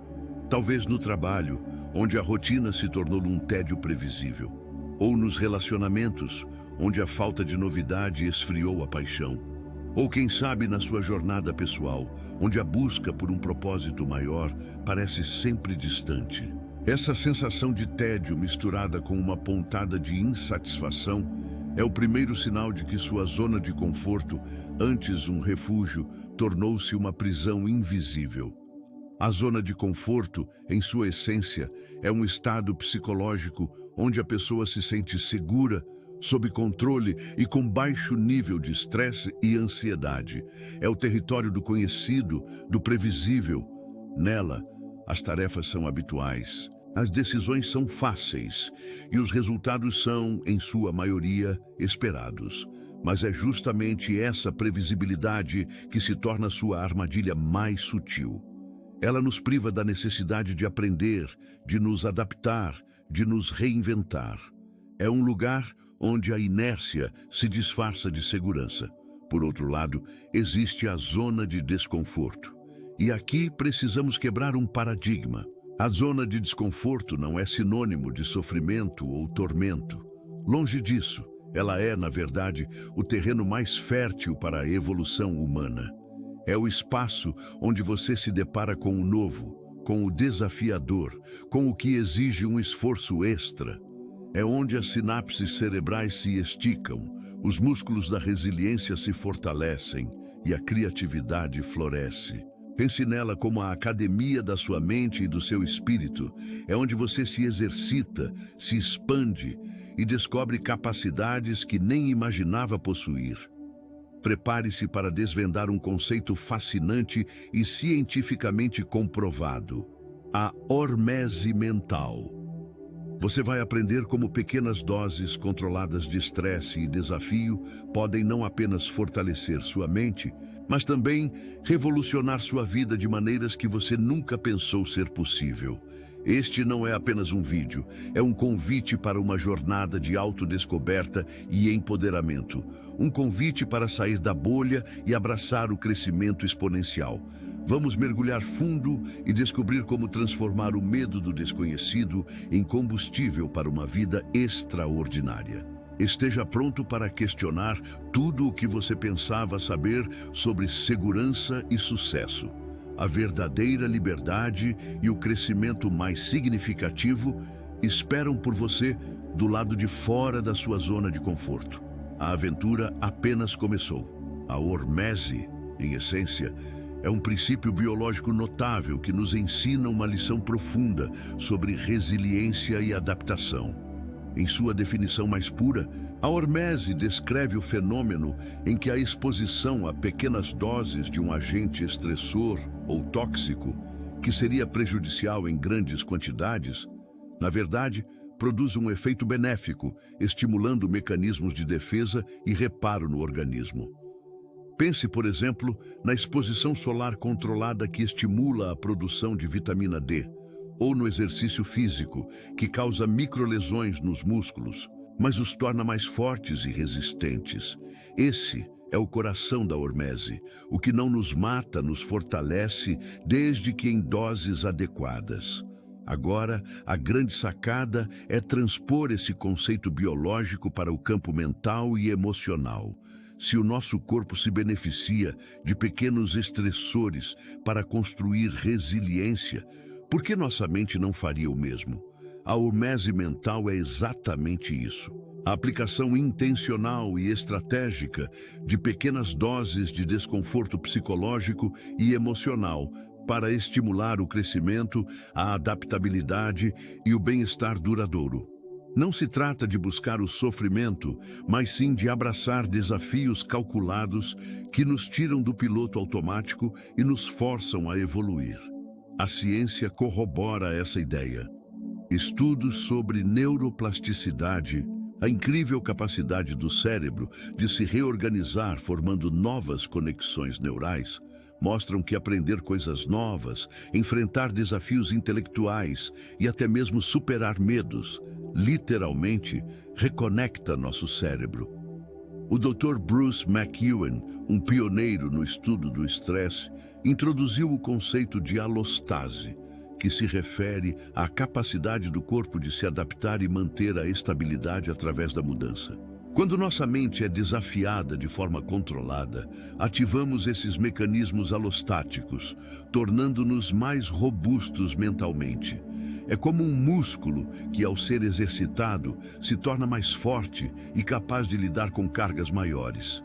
Talvez no trabalho, onde a rotina se tornou um tédio previsível. Ou nos relacionamentos, onde a falta de novidade esfriou a paixão. Ou quem sabe na sua jornada pessoal, onde a busca por um propósito maior parece sempre distante. Essa sensação de tédio misturada com uma pontada de insatisfação é o primeiro sinal de que sua zona de conforto, antes um refúgio, tornou-se uma prisão invisível. A zona de conforto, em sua essência, é um estado psicológico onde a pessoa se sente segura, sob controle e com baixo nível de estresse e ansiedade. É o território do conhecido, do previsível. Nela, as tarefas são habituais. As decisões são fáceis e os resultados são, em sua maioria, esperados. Mas é justamente essa previsibilidade que se torna sua armadilha mais sutil. Ela nos priva da necessidade de aprender, de nos adaptar, de nos reinventar. É um lugar onde a inércia se disfarça de segurança. Por outro lado, existe a zona de desconforto. E aqui precisamos quebrar um paradigma. A zona de desconforto não é sinônimo de sofrimento ou tormento. Longe disso, ela é, na verdade, o terreno mais fértil para a evolução humana. É o espaço onde você se depara com o novo, com o desafiador, com o que exige um esforço extra. É onde as sinapses cerebrais se esticam, os músculos da resiliência se fortalecem e a criatividade floresce. Pense nela como a academia da sua mente e do seu espírito. É onde você se exercita, se expande e descobre capacidades que nem imaginava possuir. Prepare-se para desvendar um conceito fascinante e cientificamente comprovado: a hormese mental. Você vai aprender como pequenas doses controladas de estresse e desafio podem não apenas fortalecer sua mente, mas também revolucionar sua vida de maneiras que você nunca pensou ser possível. Este não é apenas um vídeo, é um convite para uma jornada de autodescoberta e empoderamento. Um convite para sair da bolha e abraçar o crescimento exponencial. Vamos mergulhar fundo e descobrir como transformar o medo do desconhecido em combustível para uma vida extraordinária. Esteja pronto para questionar tudo o que você pensava saber sobre segurança e sucesso. A verdadeira liberdade e o crescimento mais significativo esperam por você do lado de fora da sua zona de conforto. A aventura apenas começou. A hormese, em essência, é um princípio biológico notável que nos ensina uma lição profunda sobre resiliência e adaptação. Em sua definição mais pura, a hormese descreve o fenômeno em que a exposição a pequenas doses de um agente estressor ou tóxico, que seria prejudicial em grandes quantidades, na verdade, produz um efeito benéfico, estimulando mecanismos de defesa e reparo no organismo. Pense, por exemplo, na exposição solar controlada que estimula a produção de vitamina D, ou no exercício físico, que causa microlesões nos músculos, mas os torna mais fortes e resistentes. Esse é o coração da hormese. O que não nos mata nos fortalece, desde que em doses adequadas. Agora, a grande sacada é transpor esse conceito biológico para o campo mental e emocional. Se o nosso corpo se beneficia de pequenos estressores para construir resiliência, por que nossa mente não faria o mesmo? A hormese mental é exatamente isso. A aplicação intencional e estratégica de pequenas doses de desconforto psicológico e emocional para estimular o crescimento, a adaptabilidade e o bem-estar duradouro. Não se trata de buscar o sofrimento, mas sim de abraçar desafios calculados que nos tiram do piloto automático e nos forçam a evoluir. A ciência corrobora essa ideia. Estudos sobre neuroplasticidade, a incrível capacidade do cérebro de se reorganizar formando novas conexões neurais, mostram que aprender coisas novas, enfrentar desafios intelectuais e até mesmo superar medos, literalmente, reconecta nosso cérebro. O Dr. Bruce McEwen, um pioneiro no estudo do estresse, introduziu o conceito de alostase, que se refere à capacidade do corpo de se adaptar e manter a estabilidade através da mudança. Quando nossa mente é desafiada de forma controlada, ativamos esses mecanismos alostáticos, tornando-nos mais robustos mentalmente. É como um músculo que, ao ser exercitado, se torna mais forte e capaz de lidar com cargas maiores.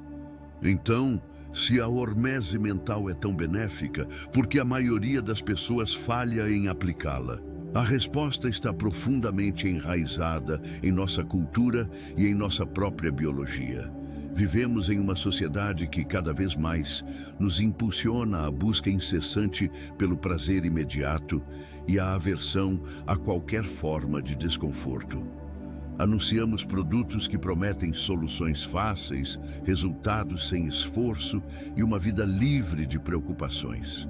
Então, se a hormese mental é tão benéfica, por que a maioria das pessoas falha em aplicá-la? A resposta está profundamente enraizada em nossa cultura e em nossa própria biologia. Vivemos em uma sociedade que cada vez mais nos impulsiona à busca incessante pelo prazer imediato e à aversão a qualquer forma de desconforto. Anunciamos produtos que prometem soluções fáceis, resultados sem esforço e uma vida livre de preocupações.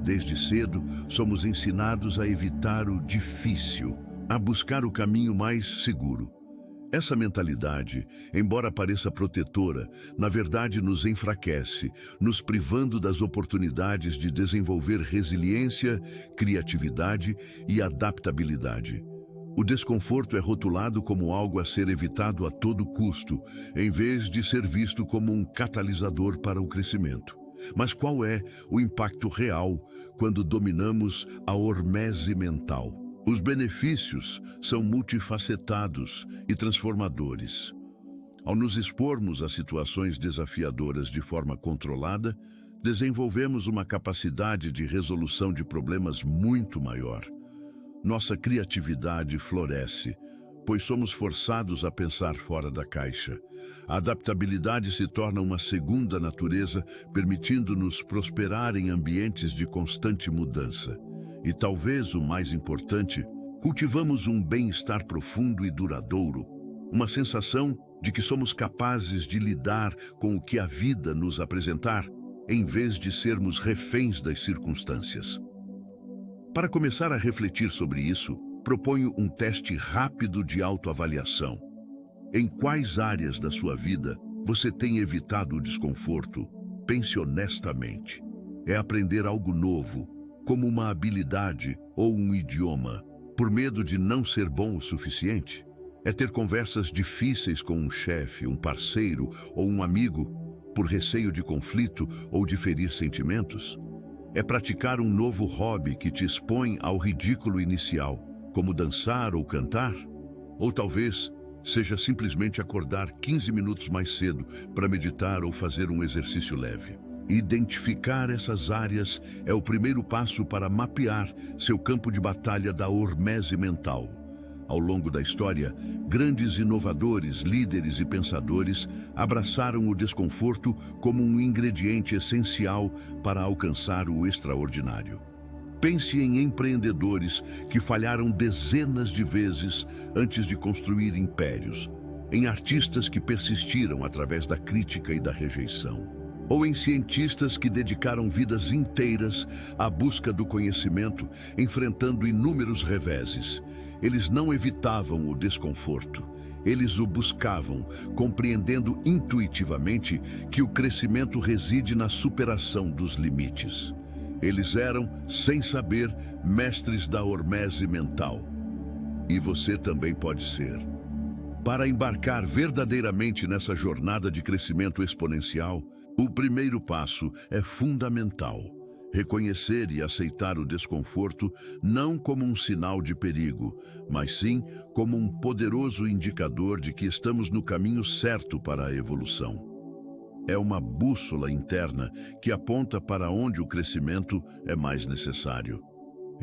Desde cedo, somos ensinados a evitar o difícil, a buscar o caminho mais seguro. Essa mentalidade, embora pareça protetora, na verdade nos enfraquece, nos privando das oportunidades de desenvolver resiliência, criatividade e adaptabilidade. O desconforto é rotulado como algo a ser evitado a todo custo, em vez de ser visto como um catalisador para o crescimento. Mas qual é o impacto real quando dominamos a hormese mental? Os benefícios são multifacetados e transformadores. Ao nos expormos a situações desafiadoras de forma controlada, desenvolvemos uma capacidade de resolução de problemas muito maior. Nossa criatividade floresce, pois somos forçados a pensar fora da caixa. A adaptabilidade se torna uma segunda natureza, permitindo-nos prosperar em ambientes de constante mudança. E talvez o mais importante, cultivamos um bem-estar profundo e duradouro, uma sensação de que somos capazes de lidar com o que a vida nos apresentar, em vez de sermos reféns das circunstâncias. Para começar a refletir sobre isso, proponho um teste rápido de autoavaliação. Em quais áreas da sua vida você tem evitado o desconforto? Pense honestamente. É aprender algo novo, como uma habilidade ou um idioma, por medo de não ser bom o suficiente? É ter conversas difíceis com um chefe, um parceiro ou um amigo, por receio de conflito ou de ferir sentimentos? É praticar um novo hobby que te expõe ao ridículo inicial, como dançar ou cantar? Ou talvez seja simplesmente acordar 15 minutos mais cedo para meditar ou fazer um exercício leve. Identificar essas áreas é o primeiro passo para mapear seu campo de batalha da hormese mental. Ao longo da história, grandes inovadores, líderes e pensadores abraçaram o desconforto como um ingrediente essencial para alcançar o extraordinário. Pense em empreendedores que falharam dezenas de vezes antes de construir impérios, em artistas que persistiram através da crítica e da rejeição, ou em cientistas que dedicaram vidas inteiras à busca do conhecimento, enfrentando inúmeros reveses. Eles não evitavam o desconforto, eles o buscavam, compreendendo intuitivamente que o crescimento reside na superação dos limites. Eles eram, sem saber, mestres da hormese mental. E você também pode ser. Para embarcar verdadeiramente nessa jornada de crescimento exponencial, o primeiro passo é fundamental. Reconhecer e aceitar o desconforto não como um sinal de perigo, mas sim como um poderoso indicador de que estamos no caminho certo para a evolução. É uma bússola interna que aponta para onde o crescimento é mais necessário.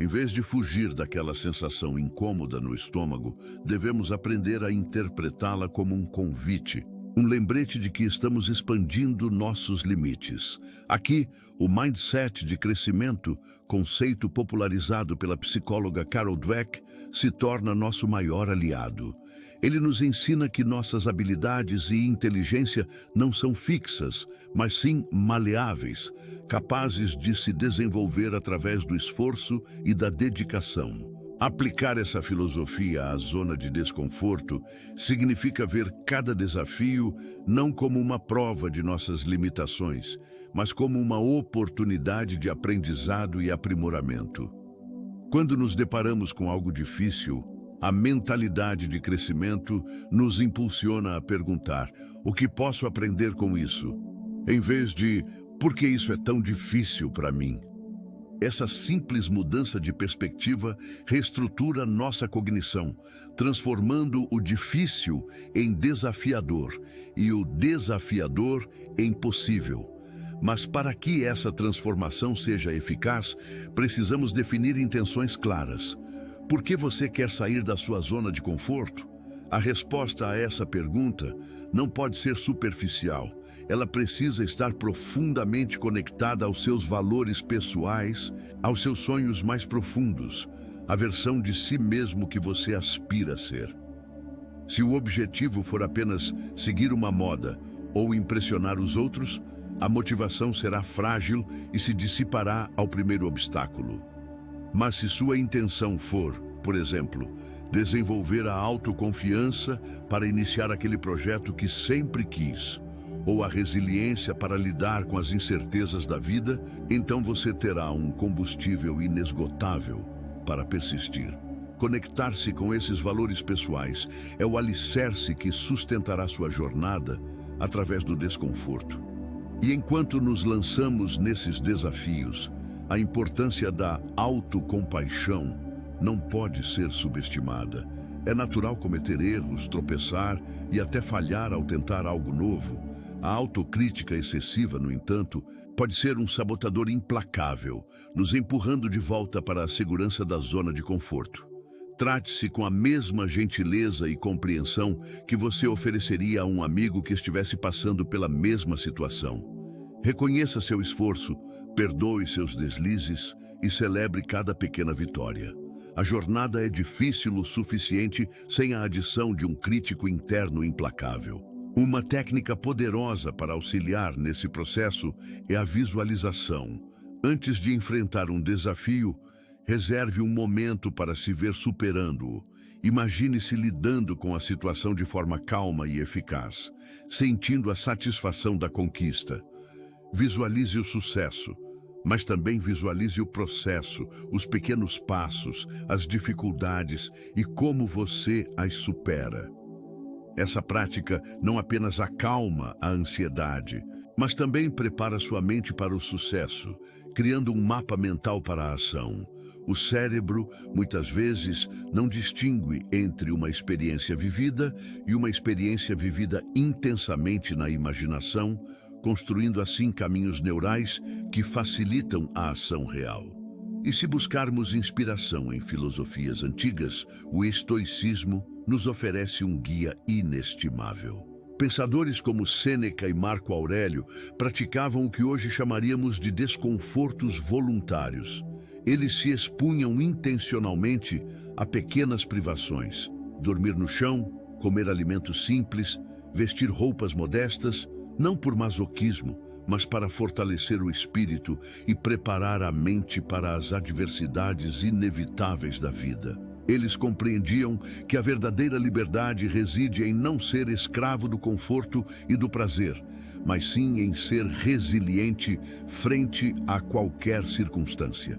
Em vez de fugir daquela sensação incômoda no estômago, devemos aprender a interpretá-la como um convite, um lembrete de que estamos expandindo nossos limites. Aqui, o mindset de crescimento, conceito popularizado pela psicóloga Carol Dweck, se torna nosso maior aliado. Ele nos ensina que nossas habilidades e inteligência não são fixas, mas sim maleáveis, capazes de se desenvolver através do esforço e da dedicação. Aplicar essa filosofia à zona de desconforto significa ver cada desafio não como uma prova de nossas limitações, mas como uma oportunidade de aprendizado e aprimoramento. Quando nos deparamos com algo difícil, a mentalidade de crescimento nos impulsiona a perguntar: o que posso aprender com isso? Em vez de, por que isso é tão difícil para mim? Essa simples mudança de perspectiva reestrutura nossa cognição, transformando o difícil em desafiador e o desafiador em possível. Mas para que essa transformação seja eficaz, precisamos definir intenções claras. Por que você quer sair da sua zona de conforto? A resposta a essa pergunta não pode ser superficial. Ela precisa estar profundamente conectada aos seus valores pessoais, aos seus sonhos mais profundos, à versão de si mesmo que você aspira a ser. Se o objetivo for apenas seguir uma moda ou impressionar os outros, a motivação será frágil e se dissipará ao primeiro obstáculo. Mas se sua intenção for, por exemplo, desenvolver a autoconfiança para iniciar aquele projeto que sempre quis, ou a resiliência para lidar com as incertezas da vida, então você terá um combustível inesgotável para persistir. Conectar-se com esses valores pessoais é o alicerce que sustentará sua jornada através do desconforto. E enquanto nos lançamos nesses desafios, a importância da autocompaixão não pode ser subestimada. É natural cometer erros, tropeçar e até falhar ao tentar algo novo. A autocrítica excessiva, no entanto, pode ser um sabotador implacável, nos empurrando de volta para a segurança da zona de conforto. Trate-se com a mesma gentileza e compreensão que você ofereceria a um amigo que estivesse passando pela mesma situação. Reconheça seu esforço, perdoe seus deslizes e celebre cada pequena vitória. A jornada é difícil o suficiente sem a adição de um crítico interno implacável. Uma técnica poderosa para auxiliar nesse processo é a visualização. Antes de enfrentar um desafio, reserve um momento para se ver superando-o. Imagine-se lidando com a situação de forma calma e eficaz, sentindo a satisfação da conquista. Visualize o sucesso, mas também visualize o processo, os pequenos passos, as dificuldades e como você as supera. Essa prática não apenas acalma a ansiedade, mas também prepara sua mente para o sucesso, criando um mapa mental para a ação. O cérebro, muitas vezes, não distingue entre uma experiência vivida e uma experiência vivida intensamente na imaginação, construindo assim caminhos neurais que facilitam a ação real. E se buscarmos inspiração em filosofias antigas, o estoicismo nos oferece um guia inestimável. Pensadores como Sêneca e Marco Aurélio praticavam o que hoje chamaríamos de desconfortos voluntários. Eles se expunham intencionalmente a pequenas privações: dormir no chão, comer alimentos simples, vestir roupas modestas, não por masoquismo, mas para fortalecer o espírito e preparar a mente para as adversidades inevitáveis da vida. Eles compreendiam que a verdadeira liberdade reside em não ser escravo do conforto e do prazer, mas sim em ser resiliente frente a qualquer circunstância.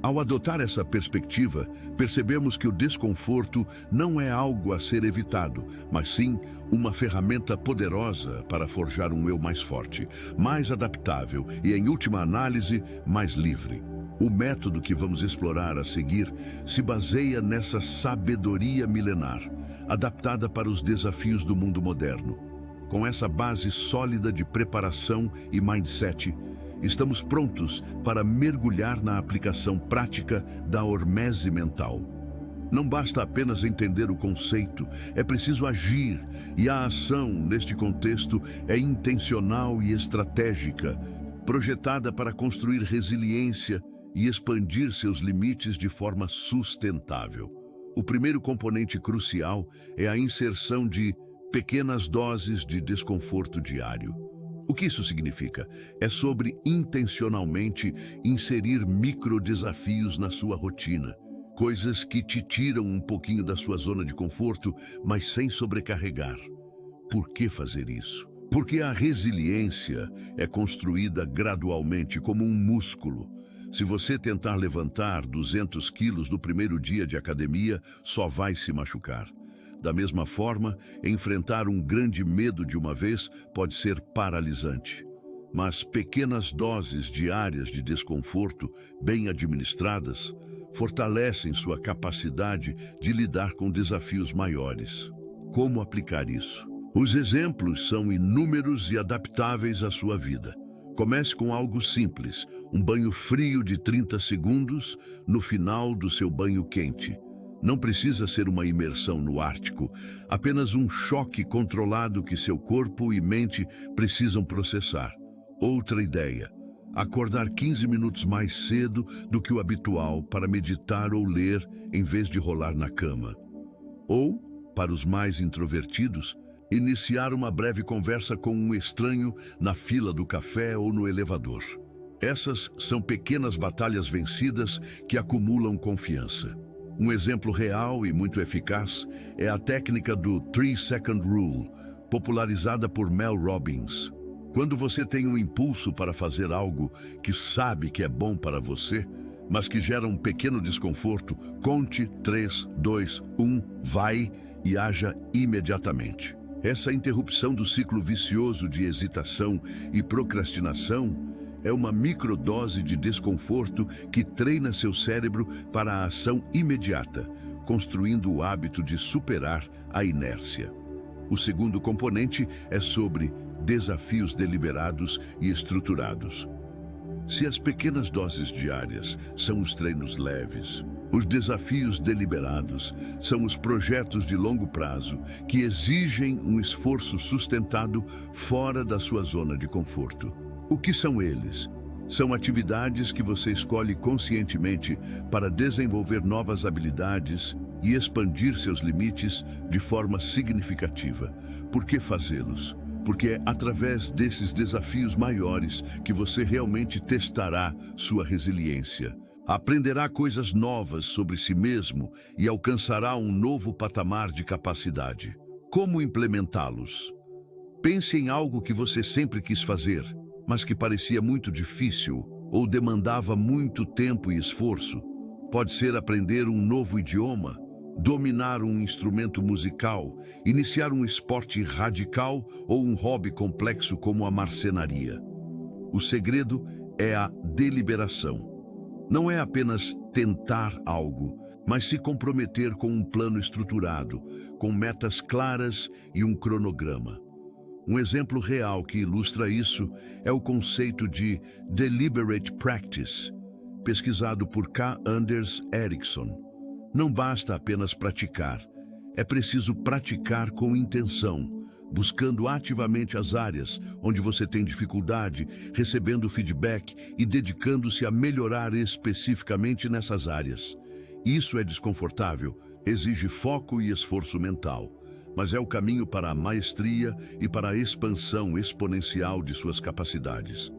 Ao adotar essa perspectiva, percebemos que o desconforto não é algo a ser evitado, mas sim uma ferramenta poderosa para forjar um eu mais forte, mais adaptável e, em última análise, mais livre. O método que vamos explorar a seguir se baseia nessa sabedoria milenar, adaptada para os desafios do mundo moderno. Com essa base sólida de preparação e mindset, estamos prontos para mergulhar na aplicação prática da hormese mental. Não basta apenas entender o conceito, é preciso agir, e a ação, neste contexto, é intencional e estratégica, projetada para construir resiliência e expandir seus limites de forma sustentável. O primeiro componente crucial é a inserção de pequenas doses de desconforto diário. O que isso significa? É sobre intencionalmente inserir microdesafios na sua rotina. Coisas que te tiram um pouquinho da sua zona de conforto, mas sem sobrecarregar. Por que fazer isso? Porque a resiliência é construída gradualmente como um músculo. Se você tentar levantar 200 quilos no primeiro dia de academia, só vai se machucar. Da mesma forma, enfrentar um grande medo de uma vez pode ser paralisante. Mas pequenas doses diárias de desconforto, bem administradas, fortalecem sua capacidade de lidar com desafios maiores. Como aplicar isso? Os exemplos são inúmeros e adaptáveis à sua vida. Comece com algo simples, um banho frio de 30 segundos no final do seu banho quente. Não precisa ser uma imersão no Ártico, apenas um choque controlado que seu corpo e mente precisam processar. Outra ideia: acordar 15 minutos mais cedo do que o habitual para meditar ou ler em vez de rolar na cama. Ou, para os mais introvertidos, iniciar uma breve conversa com um estranho na fila do café ou no elevador. Essas são pequenas batalhas vencidas que acumulam confiança. Um exemplo real e muito eficaz é a técnica do 3-Second Rule, popularizada por Mel Robbins. Quando você tem um impulso para fazer algo que sabe que é bom para você, mas que gera um pequeno desconforto, conte 3, 2, 1, vai e haja imediatamente. Essa interrupção do ciclo vicioso de hesitação e procrastinação é uma microdose de desconforto que treina seu cérebro para a ação imediata, construindo o hábito de superar a inércia. O segundo componente é sobre desafios deliberados e estruturados. Se as pequenas doses diárias são os treinos leves, os desafios deliberados são os projetos de longo prazo que exigem um esforço sustentado fora da sua zona de conforto. O que são eles? São atividades que você escolhe conscientemente para desenvolver novas habilidades e expandir seus limites de forma significativa. Por que fazê-los? Porque é através desses desafios maiores que você realmente testará sua resiliência. Aprenderá coisas novas sobre si mesmo e alcançará um novo patamar de capacidade. Como implementá-los? Pense em algo que você sempre quis fazer, mas que parecia muito difícil ou demandava muito tempo e esforço. Pode ser aprender um novo idioma, dominar um instrumento musical, iniciar um esporte radical ou um hobby complexo como a marcenaria. O segredo é a deliberação. Não é apenas tentar algo, mas se comprometer com um plano estruturado, com metas claras e um cronograma. Um exemplo real que ilustra isso é o conceito de deliberate practice, pesquisado por K. Anders Ericsson. Não basta apenas praticar, é preciso praticar com intenção, buscando ativamente as áreas onde você tem dificuldade, recebendo feedback e dedicando-se a melhorar especificamente nessas áreas. Isso é desconfortável, exige foco e esforço mental, mas é o caminho para a maestria e para a expansão exponencial de suas capacidades.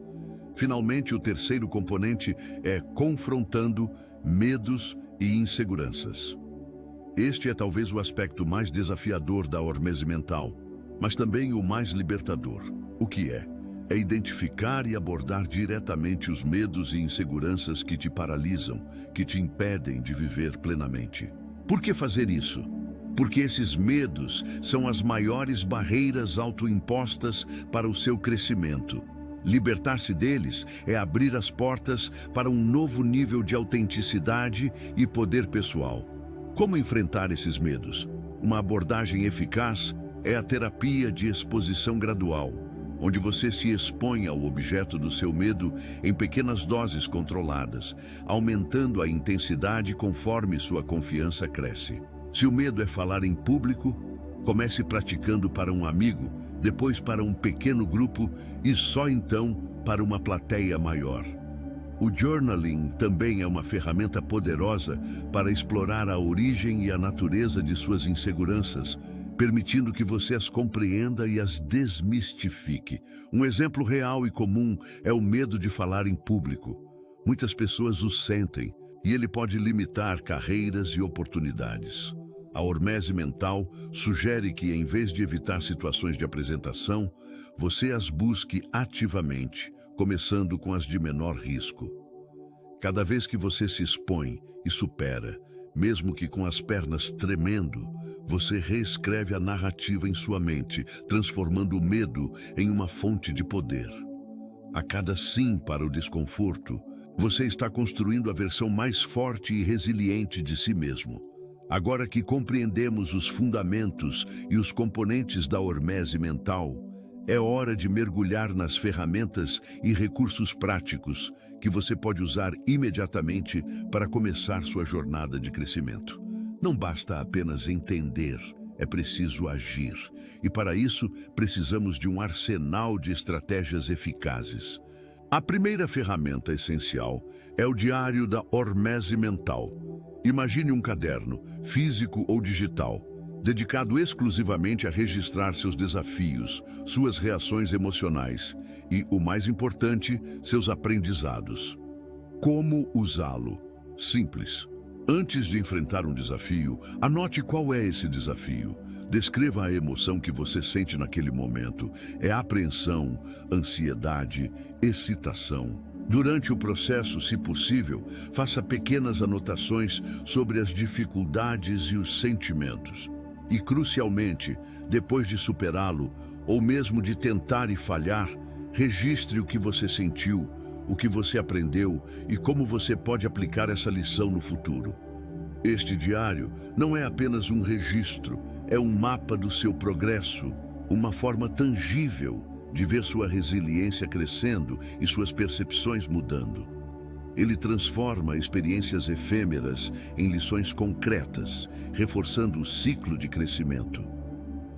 Finalmente, o terceiro componente é confrontando medos e inseguranças. Este é talvez o aspecto mais desafiador da hormese mental, mas também o mais libertador. O que é? É identificar e abordar diretamente os medos e inseguranças que te paralisam, que te impedem de viver plenamente. Por que fazer isso? Porque esses medos são as maiores barreiras autoimpostas para o seu crescimento. Libertar-se deles é abrir as portas para um novo nível de autenticidade e poder pessoal. Como enfrentar esses medos? Uma abordagem eficaz é a terapia de exposição gradual. onde você se expõe ao objeto do seu medo em pequenas doses controladas, aumentando a intensidade conforme sua confiança cresce. Se o medo é falar em público, comece praticando para um amigo, depois para um pequeno grupo e só então para uma plateia maior. O journaling também é uma ferramenta poderosa para explorar a origem e a natureza de suas inseguranças, permitindo que você as compreenda e as desmistifique. Um exemplo real e comum é o medo de falar em público. Muitas pessoas o sentem, e ele pode limitar carreiras e oportunidades. A hormese mental sugere que, em vez de evitar situações de apresentação, você as busque ativamente, começando com as de menor risco. Cada vez que você se expõe e supera, mesmo que com as pernas tremendo, você reescreve a narrativa em sua mente, transformando o medo em uma fonte de poder. A cada sim para o desconforto, você está construindo a versão mais forte e resiliente de si mesmo. Agora que compreendemos os fundamentos e os componentes da hormese mental, é hora de mergulhar nas ferramentas e recursos práticos que você pode usar imediatamente para começar sua jornada de crescimento. Não basta apenas entender, é preciso agir. E para isso, precisamos de um arsenal de estratégias eficazes. A primeira ferramenta essencial é o diário da hormese mental. Imagine um caderno, físico ou digital, dedicado exclusivamente a registrar seus desafios, suas reações emocionais e, o mais importante, seus aprendizados. Como usá-lo? Simples. Antes de enfrentar um desafio, anote qual é esse desafio. Descreva a emoção que você sente naquele momento. É apreensão, ansiedade, excitação. Durante o processo, se possível, faça pequenas anotações sobre as dificuldades e os sentimentos. E, crucialmente, depois de superá-lo, ou mesmo de tentar e falhar, registre o que você sentiu, o que você aprendeu e como você pode aplicar essa lição no futuro. Este diário não é apenas um registro, é um mapa do seu progresso, uma forma tangível de ver sua resiliência crescendo e suas percepções mudando. Ele transforma experiências efêmeras em lições concretas, reforçando o ciclo de crescimento.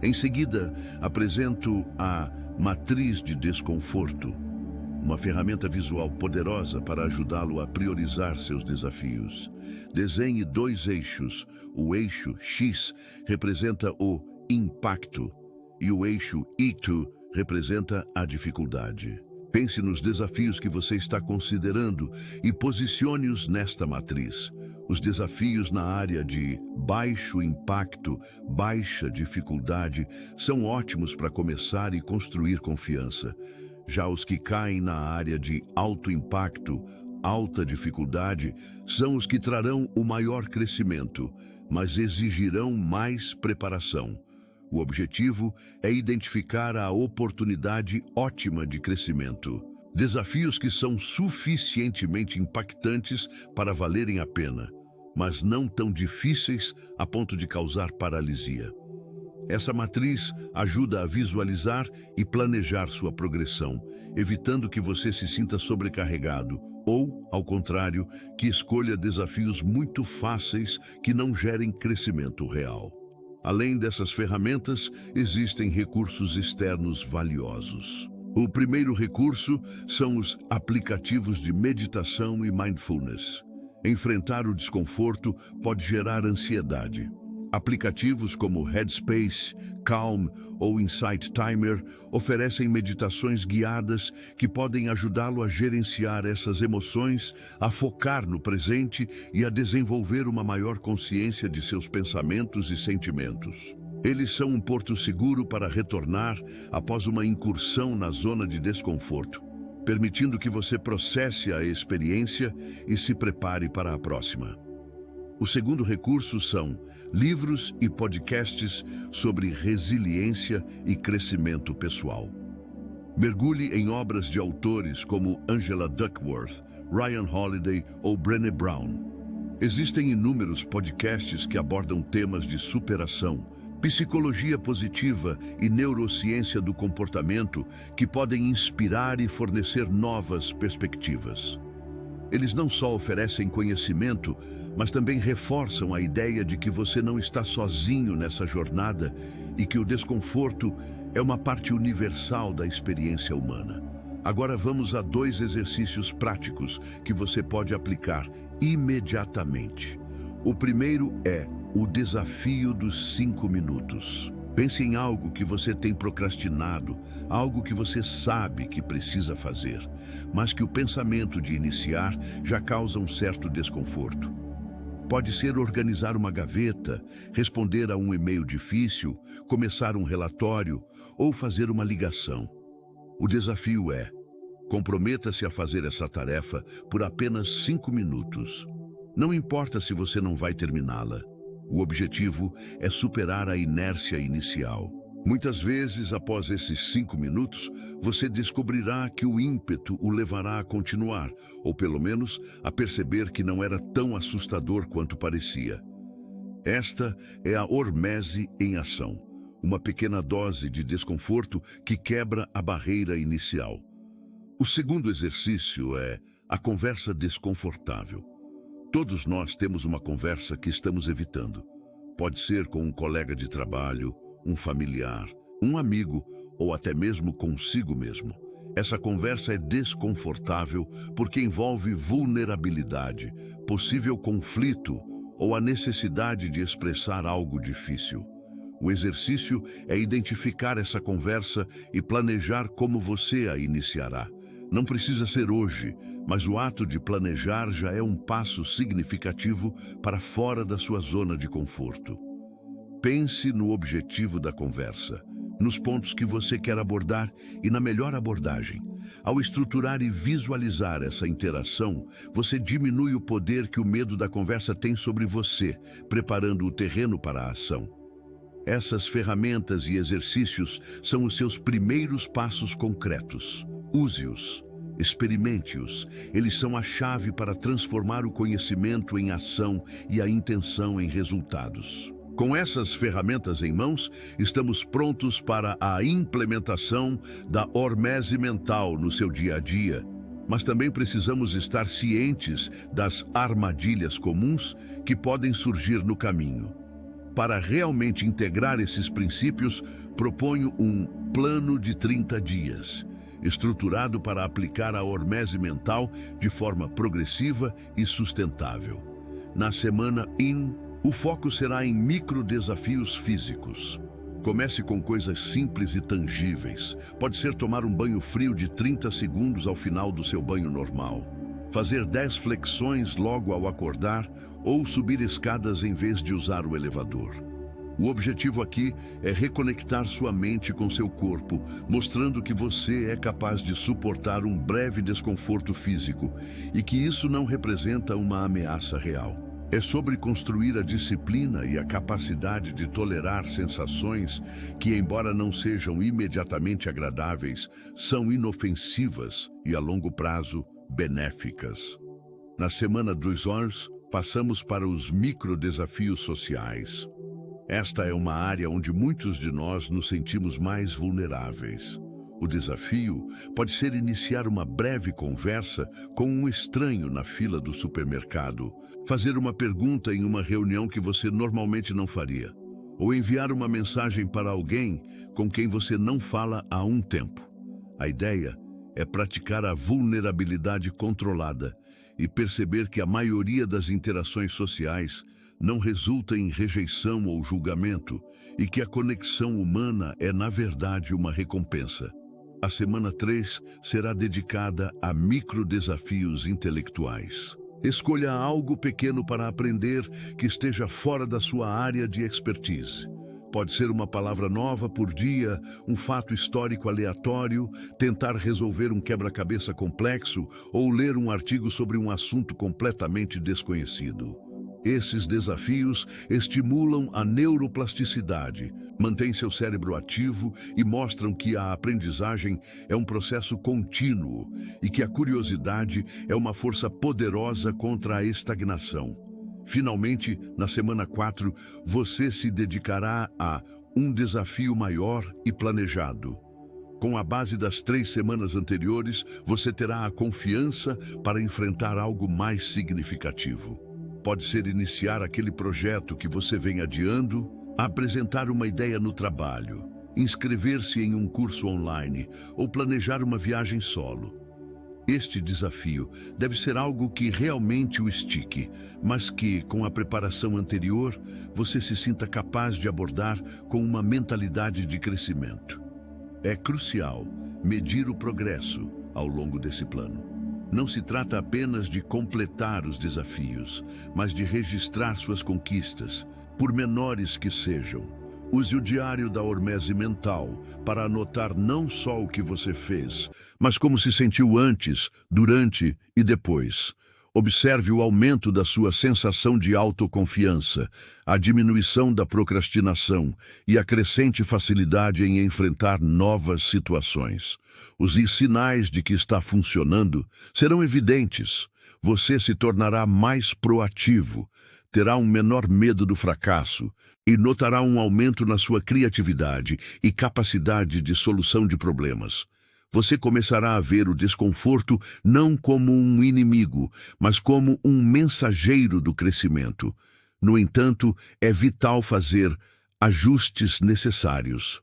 Em seguida, apresento a matriz de desconforto, uma ferramenta visual poderosa para ajudá-lo a priorizar seus desafios. Desenhe 2 eixos. O eixo X representa o impacto e o eixo Y representa a dificuldade. Pense nos desafios que você está considerando e posicione-os nesta matriz. Os desafios na área de baixo impacto, baixa dificuldade, são ótimos para começar e construir confiança. Já os que caem na área de alto impacto, alta dificuldade, são os que trarão o maior crescimento, mas exigirão mais preparação. O objetivo é identificar a oportunidade ótima de crescimento. Desafios que são suficientemente impactantes para valerem a pena, mas não tão difíceis a ponto de causar paralisia. Essa matriz ajuda a visualizar e planejar sua progressão, evitando que você se sinta sobrecarregado ou, ao contrário, que escolha desafios muito fáceis que não gerem crescimento real. Além dessas ferramentas, existem recursos externos valiosos. O primeiro recurso são os aplicativos de meditação e mindfulness. Enfrentar o desconforto pode gerar ansiedade. Aplicativos como Headspace, Calm ou Insight Timer oferecem meditações guiadas que podem ajudá-lo a gerenciar essas emoções, a focar no presente e a desenvolver uma maior consciência de seus pensamentos e sentimentos. Eles são um porto seguro para retornar após uma incursão na zona de desconforto, permitindo que você processe a experiência e se prepare para a próxima. O segundo recurso são livros e podcasts sobre resiliência e crescimento pessoal. Mergulhe em obras de autores como Angela Duckworth, Ryan Holiday ou Brené Brown. Existem inúmeros podcasts que abordam temas de superação, Psicologia positiva e neurociência do comportamento que podem inspirar e fornecer novas perspectivas. Eles não só oferecem conhecimento, mas também reforçam a ideia de que você não está sozinho nessa jornada e que o desconforto é uma parte universal da experiência humana. Agora vamos a 2 exercícios práticos que você pode aplicar imediatamente. O primeiro é o desafio dos 5 minutos. Pense em algo que você tem procrastinado, algo que você sabe que precisa fazer, mas que o pensamento de iniciar já causa um certo desconforto. Pode ser organizar uma gaveta, responder a um e-mail difícil, começar um relatório ou fazer uma ligação. O desafio é: comprometa-se a fazer essa tarefa por apenas 5 minutos. Não importa se você não vai terminá-la. O objetivo é superar a inércia inicial. Muitas vezes, após esses 5 minutos, você descobrirá que o ímpeto o levará a continuar, ou pelo menos a perceber que não era tão assustador quanto parecia. Esta é a hormese em ação, uma pequena dose de desconforto que quebra a barreira inicial. O segundo exercício é a conversa desconfortável. Todos nós temos uma conversa que estamos evitando. Pode ser com um colega de trabalho, um familiar, um amigo ou até mesmo consigo mesmo. Essa conversa é desconfortável porque envolve vulnerabilidade, possível conflito ou a necessidade de expressar algo difícil. O exercício é identificar essa conversa e planejar como você a iniciará. Não precisa ser hoje, mas o ato de planejar já é um passo significativo para fora da sua zona de conforto. Pense no objetivo da conversa, nos pontos que você quer abordar e na melhor abordagem. Ao estruturar e visualizar essa interação, você diminui o poder que o medo da conversa tem sobre você, preparando o terreno para a ação. Essas ferramentas e exercícios são os seus primeiros passos concretos. Use-os, experimente-os. Eles são a chave para transformar o conhecimento em ação e a intenção em resultados. Com essas ferramentas em mãos, estamos prontos para a implementação da hormese mental no seu dia a dia. Mas também precisamos estar cientes das armadilhas comuns que podem surgir no caminho. Para realmente integrar esses princípios, proponho um plano de 30 dias. Estruturado para aplicar a hormese mental de forma progressiva e sustentável. Na semana o foco será em microdesafios físicos. Comece com coisas simples e tangíveis. Pode ser tomar um banho frio de 30 segundos ao final do seu banho normal. Fazer 10 flexões logo ao acordar ou subir escadas em vez de usar o elevador. O objetivo aqui é reconectar sua mente com seu corpo, mostrando que você é capaz de suportar um breve desconforto físico e que isso não representa uma ameaça real. É sobre construir a disciplina e a capacidade de tolerar sensações que, embora não sejam imediatamente agradáveis, são inofensivas e, a longo prazo, benéficas. Na semana dos horas, passamos para os microdesafios sociais. Esta é uma área onde muitos de nós nos sentimos mais vulneráveis. O desafio pode ser iniciar uma breve conversa com um estranho na fila do supermercado, fazer uma pergunta em uma reunião que você normalmente não faria, ou enviar uma mensagem para alguém com quem você não fala há um tempo. A ideia é praticar a vulnerabilidade controlada e perceber que a maioria das interações sociais não resulta em rejeição ou julgamento e que a conexão humana é, na verdade, uma recompensa. A semana 3 será dedicada a microdesafios intelectuais. Escolha algo pequeno para aprender que esteja fora da sua área de expertise. Pode ser uma palavra nova por dia, um fato histórico aleatório, tentar resolver um quebra-cabeça complexo ou ler um artigo sobre um assunto completamente desconhecido. Esses desafios estimulam a neuroplasticidade, mantêm seu cérebro ativo e mostram que a aprendizagem é um processo contínuo e que a curiosidade é uma força poderosa contra a estagnação. Finalmente, na semana 4, você se dedicará a um desafio maior e planejado. Com a base das 3 semanas anteriores, você terá a confiança para enfrentar algo mais significativo. Pode ser iniciar aquele projeto que você vem adiando, apresentar uma ideia no trabalho, inscrever-se em um curso online ou planejar uma viagem solo. Este desafio deve ser algo que realmente o estique, mas que, com a preparação anterior, você se sinta capaz de abordar com uma mentalidade de crescimento. É crucial medir o progresso ao longo desse plano. Não se trata apenas de completar os desafios, mas de registrar suas conquistas, por menores que sejam. Use o diário da hormese mental para anotar não só o que você fez, mas como se sentiu antes, durante e depois. Observe o aumento da sua sensação de autoconfiança, a diminuição da procrastinação e a crescente facilidade em enfrentar novas situações. Os sinais de que está funcionando serão evidentes. Você se tornará mais proativo, terá um menor medo do fracasso e notará um aumento na sua criatividade e capacidade de solução de problemas. Você começará a ver o desconforto não como um inimigo, mas como um mensageiro do crescimento. No entanto, é vital fazer ajustes necessários.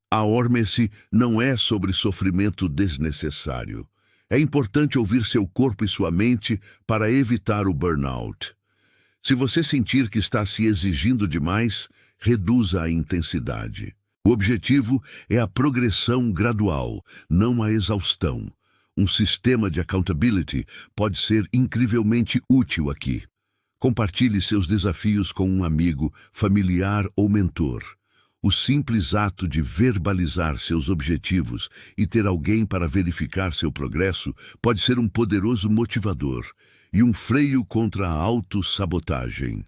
A hormese não é sobre sofrimento desnecessário. É importante ouvir seu corpo e sua mente para evitar o burnout. Se você sentir que está se exigindo demais, reduza a intensidade. O objetivo é a progressão gradual, não a exaustão. Um sistema de accountability pode ser incrivelmente útil aqui. Compartilhe seus desafios com um amigo, familiar ou mentor. O simples ato de verbalizar seus objetivos e ter alguém para verificar seu progresso pode ser um poderoso motivador e um freio contra a autossabotagem.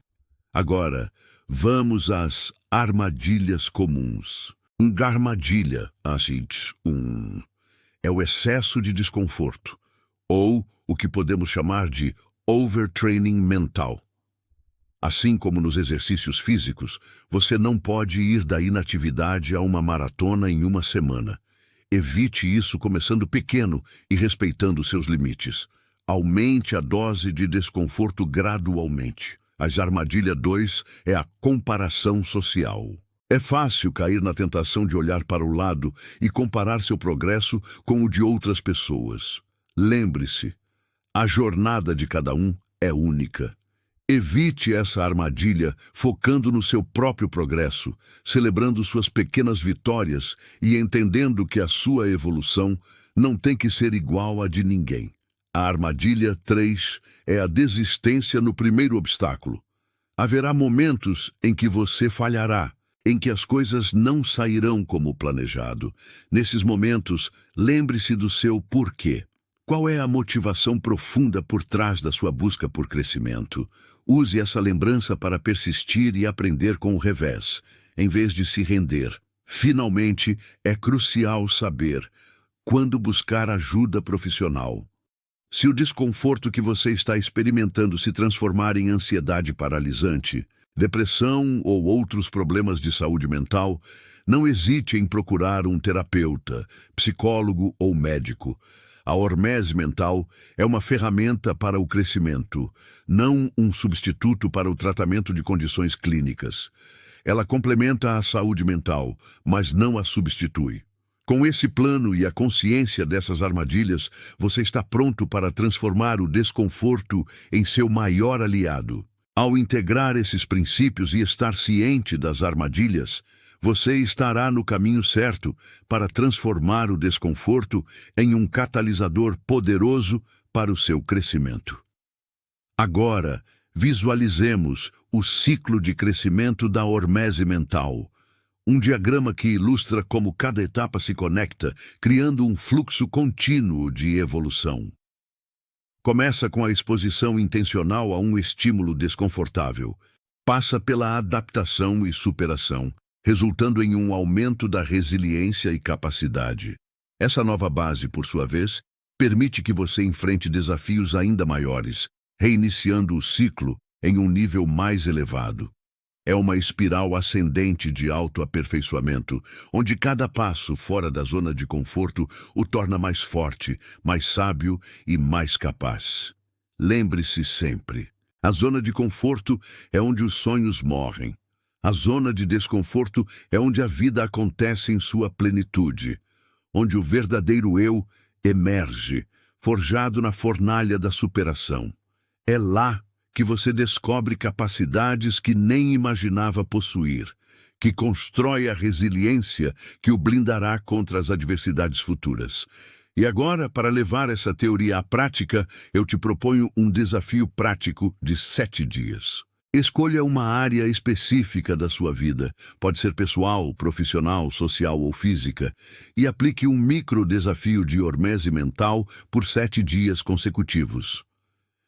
Agora, vamos às armadilhas comuns. Uma armadilha, é o excesso de desconforto, ou o que podemos chamar de overtraining mental. Assim como nos exercícios físicos, você não pode ir da inatividade a uma maratona em uma semana. Evite isso começando pequeno e respeitando seus limites. Aumente a dose de desconforto gradualmente. A armadilha 2 é a comparação social. É fácil cair na tentação de olhar para o lado e comparar seu progresso com o de outras pessoas. Lembre-se, a jornada de cada um é única. Evite essa armadilha focando no seu próprio progresso, celebrando suas pequenas vitórias e entendendo que a sua evolução não tem que ser igual à de ninguém. A armadilha 3 é a desistência no primeiro obstáculo. Haverá momentos em que você falhará, em que as coisas não sairão como planejado. Nesses momentos, lembre-se do seu porquê. Qual é a motivação profunda por trás da sua busca por crescimento? Use essa lembrança para persistir e aprender com o revés, em vez de se render. Finalmente, é crucial saber quando buscar ajuda profissional. Se o desconforto que você está experimentando se transformar em ansiedade paralisante, depressão ou outros problemas de saúde mental, não hesite em procurar um terapeuta, psicólogo ou médico. A hormese mental é uma ferramenta para o crescimento, não um substituto para o tratamento de condições clínicas. Ela complementa a saúde mental, mas não a substitui. Com esse plano e a consciência dessas armadilhas, você está pronto para transformar o desconforto em seu maior aliado. Ao integrar esses princípios e estar ciente das armadilhas, você estará no caminho certo para transformar o desconforto em um catalisador poderoso para o seu crescimento. Agora, visualizemos o ciclo de crescimento da hormese mental. Um diagrama que ilustra como cada etapa se conecta, criando um fluxo contínuo de evolução. Começa com a exposição intencional a um estímulo desconfortável. Passa pela adaptação e superação, resultando em um aumento da resiliência e capacidade. Essa nova base, por sua vez, permite que você enfrente desafios ainda maiores, reiniciando o ciclo em um nível mais elevado. É uma espiral ascendente de autoaperfeiçoamento, onde cada passo fora da zona de conforto o torna mais forte, mais sábio e mais capaz. Lembre-se sempre, a zona de conforto é onde os sonhos morrem. A zona de desconforto é onde a vida acontece em sua plenitude, onde o verdadeiro eu emerge, forjado na fornalha da superação. É lá que você descobre capacidades que nem imaginava possuir, que constrói a resiliência que o blindará contra as adversidades futuras. E agora, para levar essa teoria à prática, eu te proponho um desafio prático de 7 dias. Escolha uma área específica da sua vida, pode ser pessoal, profissional, social ou física, e aplique um micro desafio de hormese mental por 7 dias consecutivos.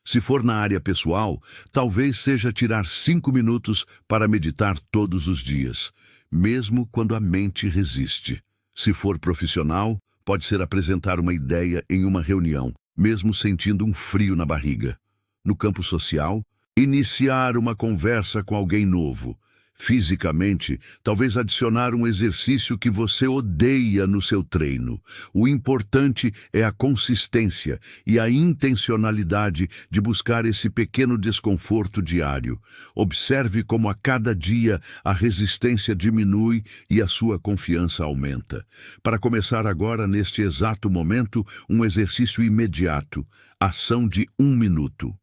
Se for na área pessoal, talvez seja tirar 5 minutos para meditar todos os dias, mesmo quando a mente resiste. Se for profissional, pode ser apresentar uma ideia em uma reunião, mesmo sentindo um frio na barriga. No campo social, iniciar uma conversa com alguém novo. Fisicamente, talvez adicionar um exercício que você odeia no seu treino. O importante é a consistência e a intencionalidade de buscar esse pequeno desconforto diário. Observe como a cada dia a resistência diminui e a sua confiança aumenta. Para começar agora, neste exato momento, um exercício imediato. Ação de 1 minuto.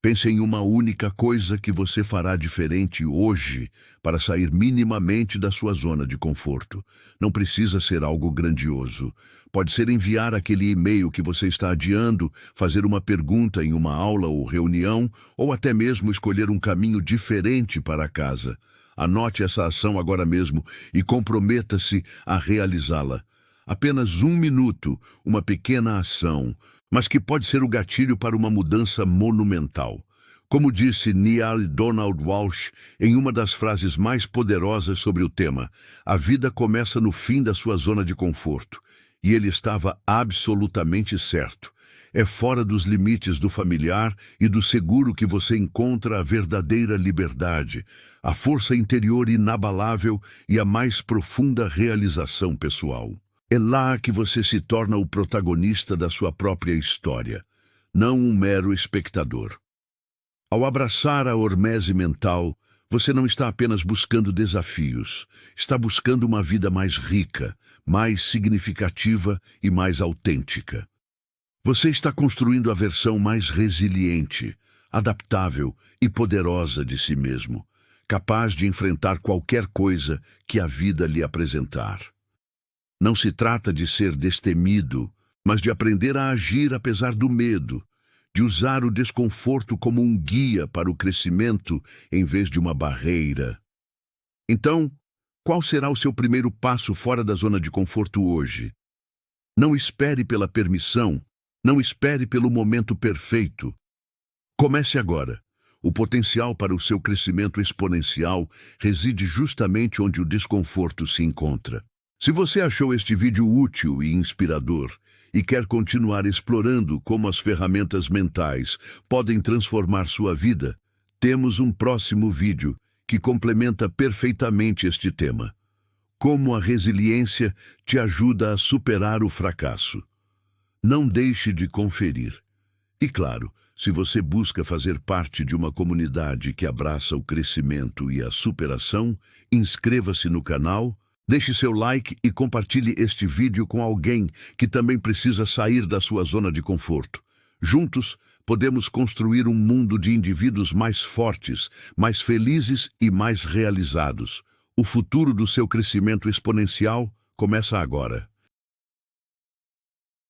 Pense em uma única coisa que você fará diferente hoje para sair minimamente da sua zona de conforto. Não precisa ser algo grandioso. Pode ser enviar aquele e-mail que você está adiando, fazer uma pergunta em uma aula ou reunião, ou até mesmo escolher um caminho diferente para casa. Anote essa ação agora mesmo e comprometa-se a realizá-la. Apenas 1 minuto, uma pequena ação, mas que pode ser o gatilho para uma mudança monumental. Como disse Neale Donald Walsch em uma das frases mais poderosas sobre o tema, a vida começa no fim da sua zona de conforto. E ele estava absolutamente certo. É fora dos limites do familiar e do seguro que você encontra a verdadeira liberdade, a força interior inabalável e a mais profunda realização pessoal. É lá que você se torna o protagonista da sua própria história, não um mero espectador. Ao abraçar a hormese mental, você não está apenas buscando desafios, está buscando uma vida mais rica, mais significativa e mais autêntica. Você está construindo a versão mais resiliente, adaptável e poderosa de si mesmo, capaz de enfrentar qualquer coisa que a vida lhe apresentar. Não se trata de ser destemido, mas de aprender a agir apesar do medo, de usar o desconforto como um guia para o crescimento em vez de uma barreira. Então, qual será o seu primeiro passo fora da zona de conforto hoje? Não espere pela permissão, não espere pelo momento perfeito. Comece agora. O potencial para o seu crescimento exponencial reside justamente onde o desconforto se encontra. Se você achou este vídeo útil e inspirador e quer continuar explorando como as ferramentas mentais podem transformar sua vida, temos um próximo vídeo que complementa perfeitamente este tema. Como a resiliência te ajuda a superar o fracasso. Não deixe de conferir. E claro, se você busca fazer parte de uma comunidade que abraça o crescimento e a superação, inscreva-se no canal, deixe seu like e compartilhe este vídeo com alguém que também precisa sair da sua zona de conforto. Juntos, podemos construir um mundo de indivíduos mais fortes, mais felizes e mais realizados. O futuro do seu crescimento exponencial começa agora.